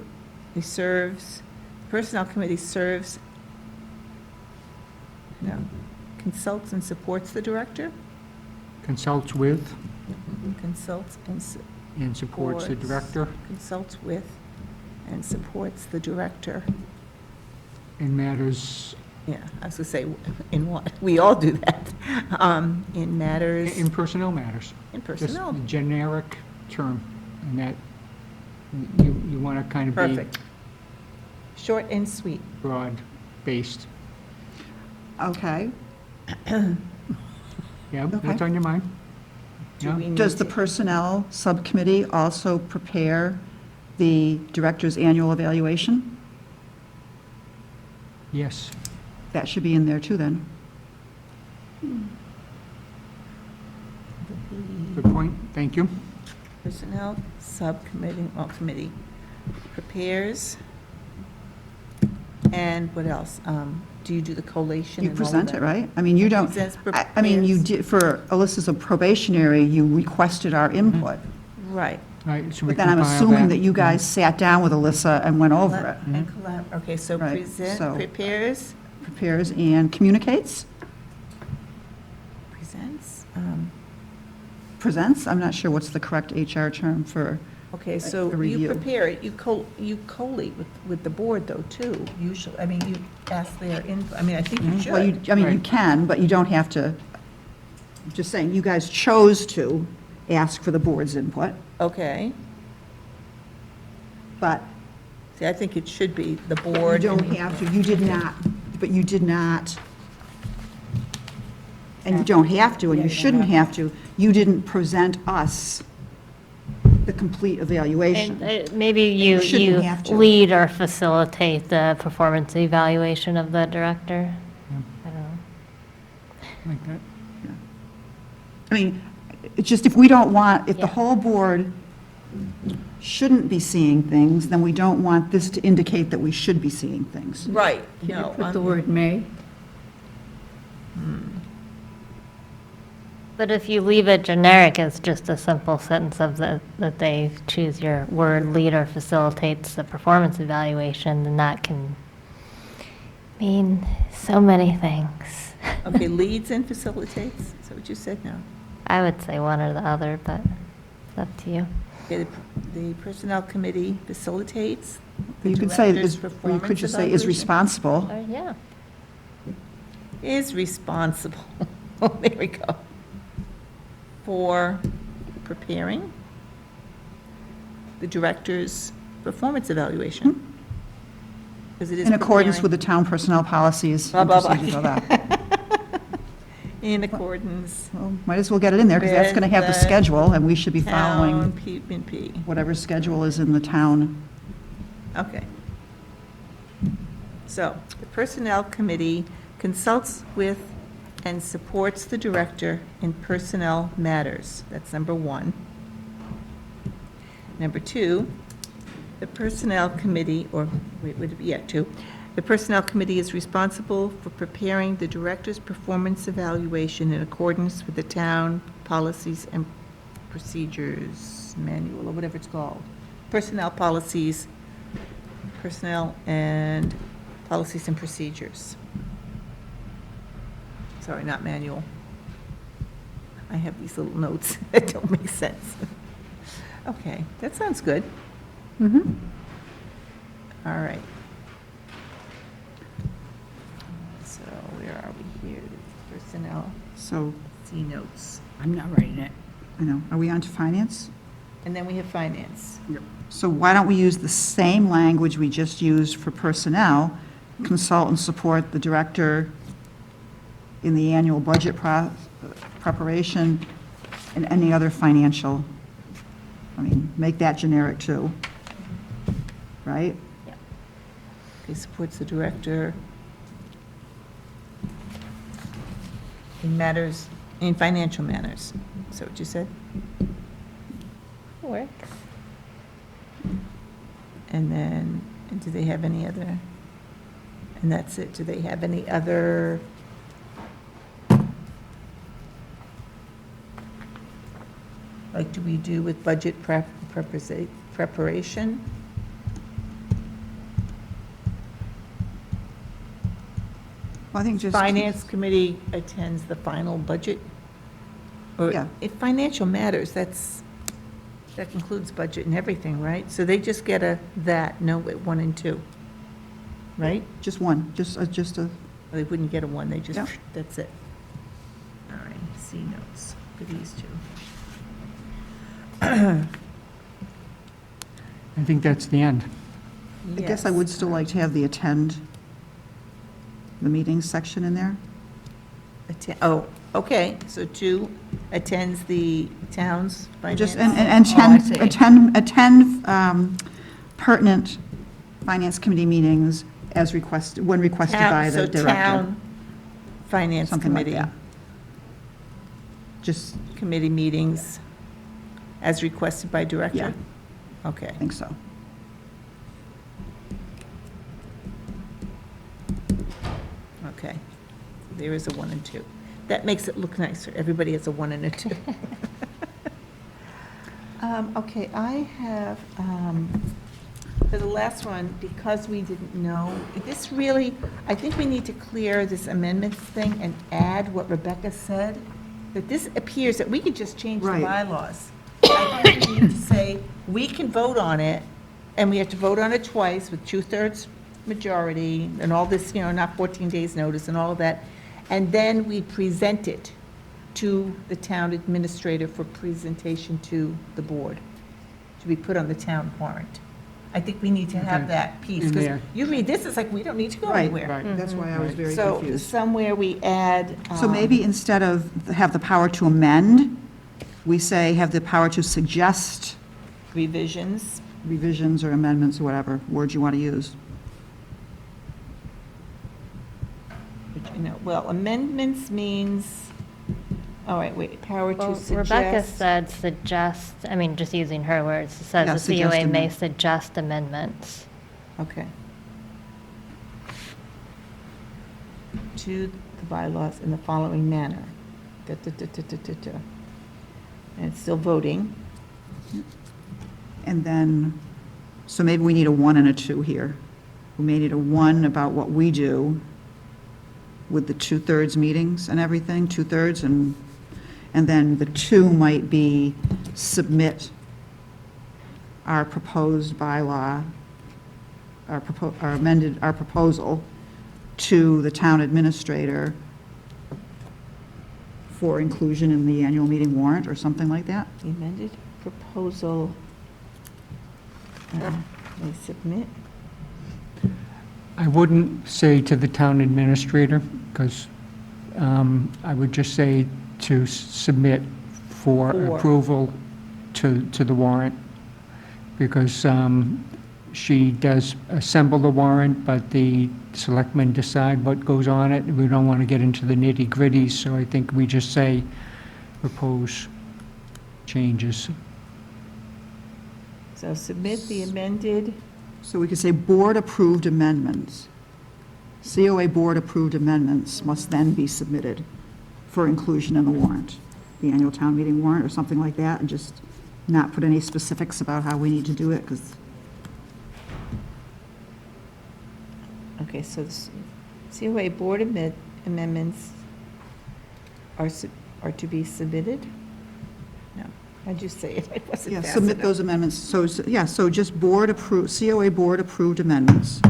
he serves, personnel committee serves, no, consults and supports the director? Consults with Consults and and supports the Supports. director consults with and supports the director. in matters, Yeah, I was gonna say, in what? We all do that. In matters, in personnel matters. in Just personnel. a generic term, and that you want to kind of be Perfect. Short and sweet. broad-based. Okay. Yeah, Okay. what's on your mind? Do Yeah. we need Does the to- personnel subcommittee also prepare the director's annual evaluation? Yes. That should be in there too, then. Good point. Thank you. Personnel subcommittee, well, committee prepares, and what else? Do you do the collation You and all of present it, that? right? I mean, you don't, Presents, I mean, you prepares. did, for Alyssa's a probationary, you requested our input. Right. Right, so we But then I'm compile assuming that you guys sat down with Alyssa and went over it. And okay, so Right, present, so- prepares, Prepares and communicates? Presents, I'm not sure what's the correct HR term for, Okay, so A you review. prepare it, you collate with the board, though, too, usually. I mean, you ask their input. I mean, I think you should. well, I mean, you Right. can, but you don't have to, just saying, you guys chose to ask for the board's input, Okay. but See, I think it should be the you board. don't and- have to, you did not, but you did not, and you don't have to, and you shouldn't have to, you didn't present us the complete evaluation. And maybe You you shouldn't have to. lead or facilitate the performance evaluation of the director. I don't know. Like that. I mean, it's just if we don't want, if the Yeah. whole board shouldn't be seeing things, then we don't want this to indicate that we should be seeing things. Right, Can you no. put the word may? But if you leave it generic as just a simple sentence of that they choose your word leader facilitates the performance evaluation, then that can mean so many things. Okay, leads and facilitates, is that what you said now? I would say one or the other, but it's up to you. Okay, the personnel committee facilitates the You could say, director's or you performance could just say is evaluation? responsible. Or, yeah. Is responsible, oh, there we go, for preparing the director's performance evaluation. Because it is In accordance with preparing- the town personnel policies and Blah, blah, blah. procedures, all that. In accordance Well, might as well get it in there, because that's going to have the With the schedule, and we should be town following P&P. whatever schedule is in the town. Okay. So, the Personnel Committee consults with and supports the director in personnel matters. That's number one. Number two, the Personnel Committee, or, wait, would it be, yeah, two. The Personnel Committee is responsible for preparing the director's performance evaluation in accordance with the town policies and procedures manual, or whatever it's called. Personnel policies, personnel and policies and procedures. Sorry, not manual. I have these little notes that don't make sense. Okay, that sounds good. Mm-hmm. All right. So where are we here? Personnel, So, C notes. I'm not writing it. I know, are we on to finance? And then we have finance. So why don't we use the same language we just used for personnel, consult and support the director in the annual budget preparation and any other financial, I mean, make that generic too, right? Okay, supports the director in matters, in financial matters. Is that what you said? Works. And then, and do they have any other, and that's it, do they have any other? Like, do we do with budget preparation? Well, I think just. Finance committee attends the final budget? Or Yeah. if financial matters, that includes budget and everything, right? So they just get no, 1 and 2, right? Just one, just a, Or they wouldn't get a 1, they just, Yeah. that's it. All right, C notes for these two. I think that's the end. I guess I would still like to have the attend the meetings section in there. Oh, okay, so 2 attends the town's finance. Just, and Oh, I see. attend pertinent finance committee meetings as requested, when requested by the So director. town finance Something like committee, that. Just, committee meetings as requested by director? Yeah. Okay. I think so. Okay. There is a 1 and 2. That makes it look nicer. Everybody has a 1 and a 2. Okay, I have, for the last one, because we didn't know, this really, I think we need to clear this amendments thing and add what Rebecca said that this appears that we could just change the Right. bylaws. I think we need to say, we can vote on it, and we have to vote on it twice with 2/3 majority and all this, not 14 days notice and all of that. And then we present it to the town administrator for presentation to the board, to be put on the town warrant. I think we need to have Okay. that piece, In because there. you read this, it's like, we don't need to go Right, anywhere. Right. That's why I was very So confused. somewhere we add. So maybe instead of have the power to amend, we say have the power to suggest Revisions. revisions or amendments or whatever words you want to use. Well, amendments means, all right, wait, power to Well, suggest. Rebecca said suggest, I mean, just using her words, it Yeah, says the suggest COA may amend- suggest amendments. Okay. To the bylaws in the following manner. Da, da, da, da, da, da, da. And it's still voting. And then, so maybe we need a 1 and a 2 here. We may need a 1 about what we do with the 2/3 meetings and everything, 2/3, and then the 2 might be submit our proposed bylaw, our proposal to the town administrator for inclusion in the annual meeting warrant or something like that. The amended proposal, they submit. I wouldn't say to the town administrator, because I would just say to submit for For. approval to the warrant, because she does assemble the warrant, but the selectmen decide what goes on it. We don't want to get into the nitty-gritty, so I think we just say propose changes. So submit the amended, So we could say board-approved amendments. COA board-approved amendments must then be submitted for inclusion in the warrant, the annual town meeting warrant or something like that, and just not put any specifics about how we need to do it, because, okay, so this COA board amendments are to be submitted? No, how'd you say it? I wasn't yeah, fast submit enough. those amendments. So, yeah, so just board-approved, COA board-approved amendments.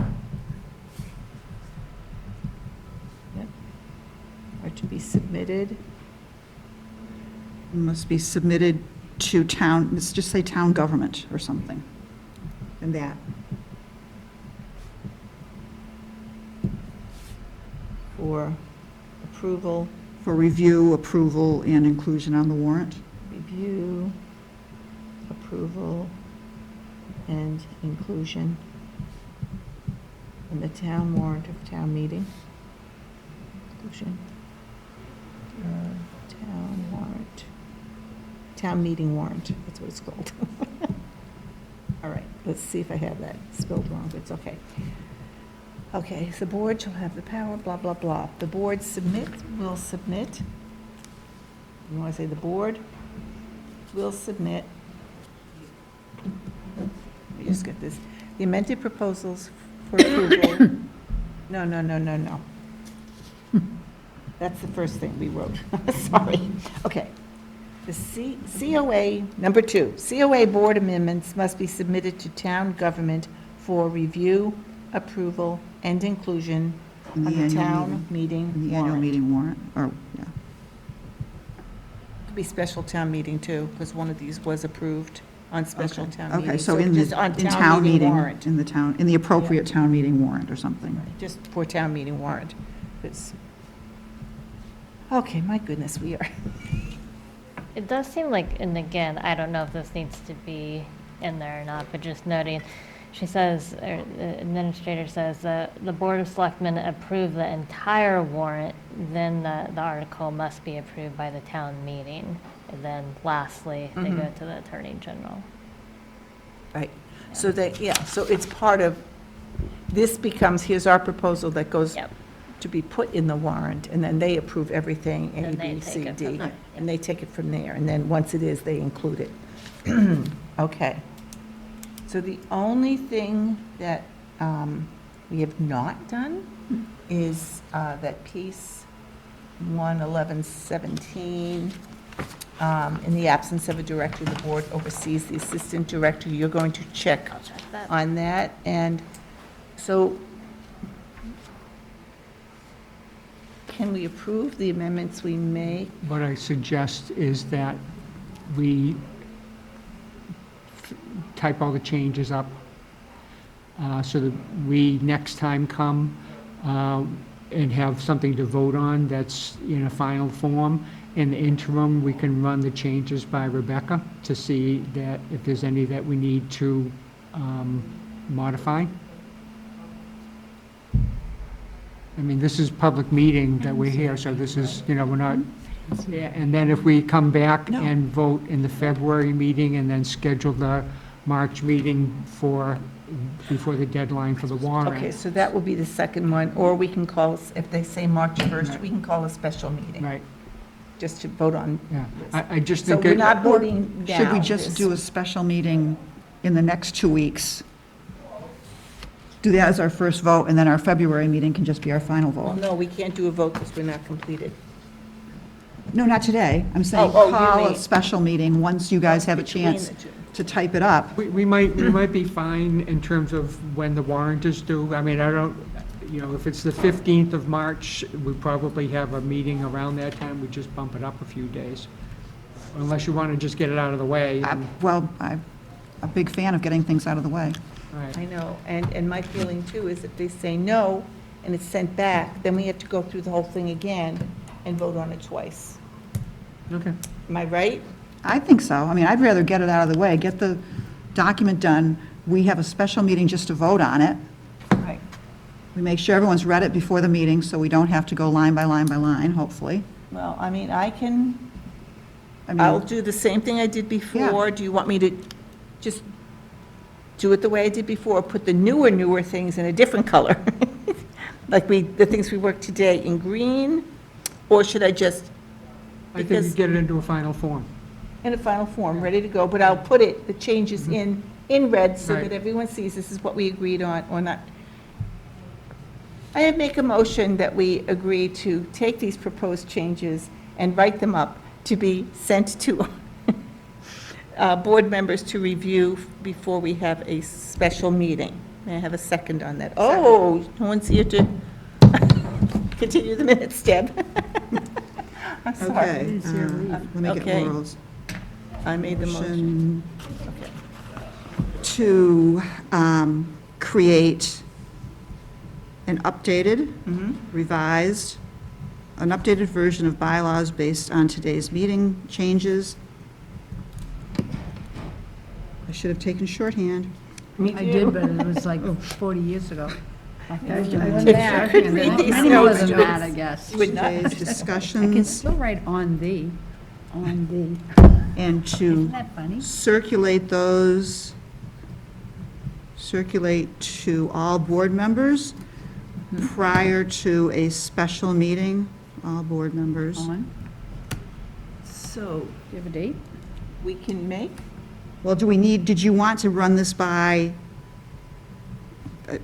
Are to be submitted, Must be submitted to town, let's just say town government or something, and that. for approval, For review, approval, and inclusion on the warrant. review, approval, and inclusion in the town warrant of town meeting. Inclusion. Town warrant. Town meeting warrant, that's what it's called. All right, let's see if I have that spelled wrong, but it's okay. Okay, so the board shall have the power, blah, blah, blah. The board will submit. You want to say the board will submit. Let me just get this. The amended proposals for approval. No. That's the first thing we wrote. Sorry. Okay. The COA, number 2, COA board amendments must be submitted to town government for review, approval, and inclusion In on the the annual town meeting. meeting In the annual warrant. meeting warrant, or, yeah. Could be special town meeting too, because one of these was approved on special town meeting. Okay, so in just the, on in town meeting, warrant. in the town, in the appropriate town meeting warrant or something. Just for town meeting warrant. 'Cause- Okay, my goodness, we are. It does seem like, and again, I don't know if this needs to be in there or not, but just noting, she says, or the administrator says that the Board of Selectmen approve the entire warrant, then the article must be approved by the town meeting. And then lastly, they go to the Attorney General. Right, so that, yeah, so it's part of, this becomes, here's our proposal that goes Yep. to be put in the warrant, and then they approve everything, A, Then they B, take C, it from D, there. and they take it from there, and then once it is, they include it. Okay. So the only thing that we have not done is that piece 1/11/17. In the absence of a director, the board oversees the assistant director. You're going to check I'll check that. on that, and so can we approve the amendments we make? What I suggest is that we type all the changes up so that we, next time, come and have something to vote on that's in a final form. In the interim, we can run the changes by Rebecca to see that if there's any that we need to modify. I mean, this is public meeting that we're here, so this is, we're not, yeah, and then if we come back No. and vote in the February meeting and then schedule the March meeting before the deadline for the warrant. Okay, so that will be the second one, or we can call, if they say March 1st, we can call a special meeting, Right, just to vote on. yeah. I just So think. we're it- not voting now. Should we just do a special meeting in the next 2 weeks? Do that as our first vote, and then our February meeting can just be our final Well, vote? no, we can't do a vote because we're not completed. No, not today. I'm saying Oh, you call a mean- special meeting once you guys have a Between chance the two. to type it up. We might be fine in terms of when the warrant is due. I mean, I don't, if it's the 15th of March, we probably have a meeting around that time. We just bump it up a few days. Unless you want to just get it out of the way. Well, I'm a big fan of getting things out of the way. All right. I know, and my feeling too is if they say no and it's sent back, then we have to go through the whole thing again and vote on it twice. Okay. Am I right? I think so. I mean, I'd rather get it out of the way, get the document done. We have a special meeting just to vote on it. Right. We make sure everyone's read it before the meeting, so we don't have to go line by line by line, hopefully. Well, I mean, I'll mean, do the same thing I did before. Do you want me to just do it the way I did before, put the newer things in a different color? Like the things we worked today in green? Or should I just, I think you Because- get it into a final form. in a final form, ready to go, but I'll put the changes in red so Right. that everyone sees this is what we agreed on or not. I make a motion that we agree to take these proposed changes and write them up to be sent to board members to review before we have a special meeting. May I have a second on that? Oh, no one's here to continue the minutes, Deb. I'm sorry. Okay, let me Okay. get Laurel's I made the motion. motion Okay. to create an updated, revised, an updated version of bylaws based on today's meeting changes. I should have taken shorthand. Me I too. did, but it was like 40 years ago. I Many read these more notes. than that, I guess. Would not. Today's I can discussions, still write on the. and to Isn't that funny? circulate to all board members prior to a special meeting, all board members. On, So do you have a date? we can make, Well, did you want to run this by,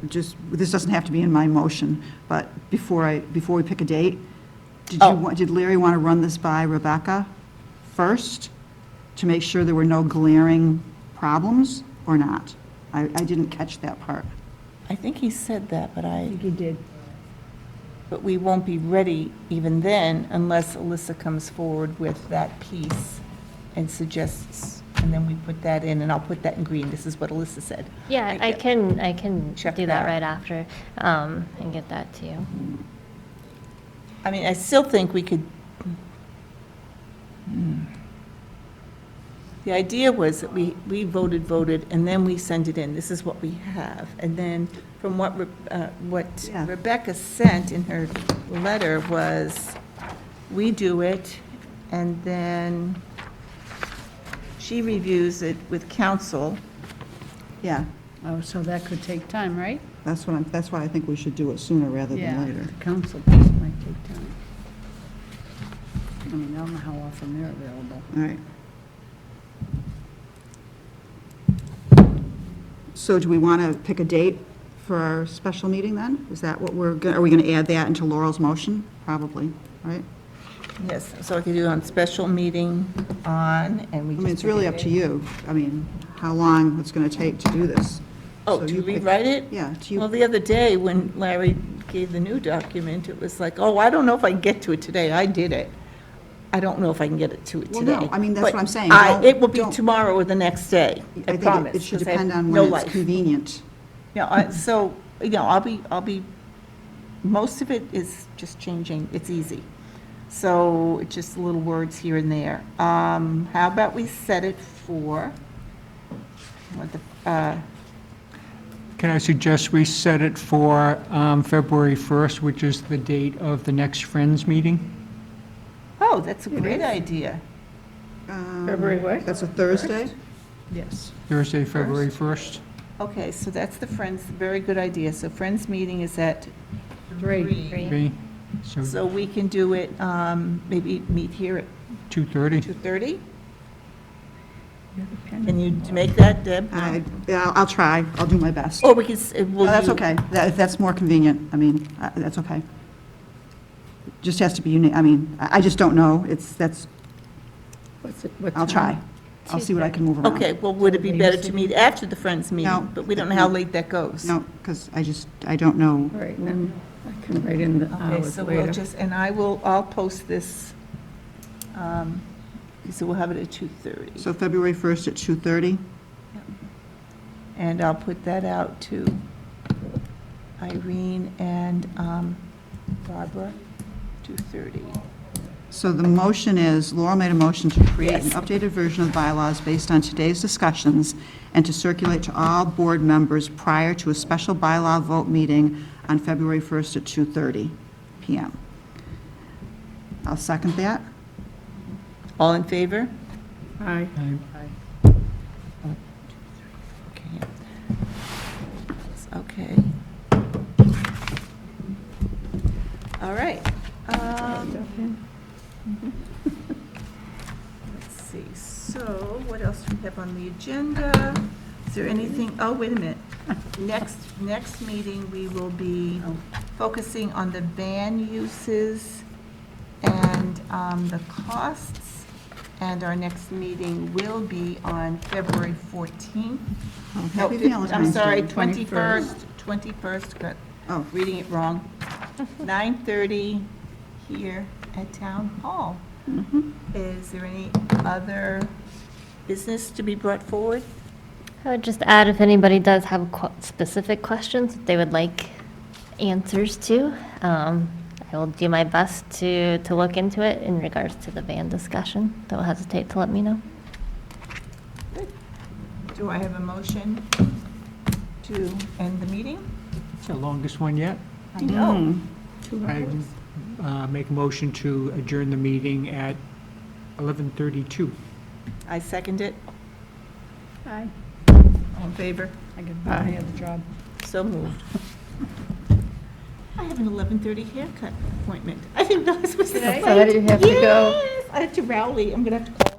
this doesn't have to be in my motion, but before we pick a date, did Larry want to run this by Rebecca first to make sure there were no glaring problems or not? I didn't catch that part. I think he said that, but I think you did. but we won't be ready even then unless Alyssa comes forward with that piece and suggests, and then we put that in, and I'll put that in green. This is what Alyssa said. Yeah, I can Check do that that. right after, and get that to you. I mean, I still think we could, the idea was that we voted, and then we send it in. This is what we have. And then from what Yeah. Rebecca sent in her letter was, we do it, and then she reviews it with council. Yeah, Oh, so that could take time, right? that's why I think we should do it sooner rather Yeah, than later. the council piece might take time. I mean, I don't know how often they're available. All right. So do we want to pick a date for our special meeting then? Is that what are we going to add that into Laurel's motion? Probably, right? Yes, so I could do it on special meeting on, and we I just. mean, it's really up to you. I mean, how long it's going to take to do this. Oh, So to you pick- rewrite it? Yeah, to Well, you. the other day, when Larry gave the new document, it was like, oh, I don't know if I can get to it today. I did it. I don't know if I can get it to it Well, today. no, I mean, that's But what I'm saying. It will be Don't- tomorrow or the next day, I think promise. it should 'cause I have depend on no when it's life. convenient. Yeah, so, I'll be, most of it is just changing, it's easy. So, it's just little words here and there. How about we set it for, Can I suggest we set it for February 1st, which is the date of the next Friends meeting? oh, that's a great idea. February what? That's a Thursday? Yes. Thursday, February 1st? Okay, so that's the Friends, very good idea. So Friends meeting is at 3. Three. So So we can do it, maybe meet here at 2:30? 2:30? Can you make that, Deb? Yeah, I'll try. I'll do my best. Or we can, No, that's okay. If that's more convenient, I mean, that's okay. Just has to be unique. I mean, I just don't know. What I'll try. time? I'll see what I can move around. Okay, well, would it be better to meet after the Friends No. meeting? But we don't know how late that goes. No, because I don't know. All right, and then I can write in the Okay, hours so we'll later. just, and I'll post this, so we'll have it at 2:30. So February 1st at 2:30? And I'll put that out to Irene and Barbara, 2:30. So the motion is, Laurel made a motion to create an Yes. updated version of the bylaws based on today's discussions and to circulate to all board members prior to a special bylaw vote meeting on February 1st at 2:30 PM. I'll second that. All in favor? Aye. Okay. All right. Let's see, so what else do we have on the agenda? Is there anything, oh, wait a minute. Next meeting, we will be focusing on the van uses and the costs. And our next meeting will be on February 14th. Oh, No, Happy Valentine's I'm sorry, Day. 21st, got, Oh. reading it wrong. 9:30 here at Town Hall. Is there any other business to be brought forward? I would just add, if anybody does have specific questions that they would like answers to, I will do my best to look into it in regards to the van discussion. Don't hesitate to let me know. Do I have a motion to end the meeting? It's the longest one yet. I know. I make a motion to adjourn the meeting at 11:32. I second it. Aye. All in favor? I get my other job. So moved. I have an 11:30 haircut appointment. I didn't know this was today. So how do you have to go? Yes, I have to Rowley. I'm going to have to call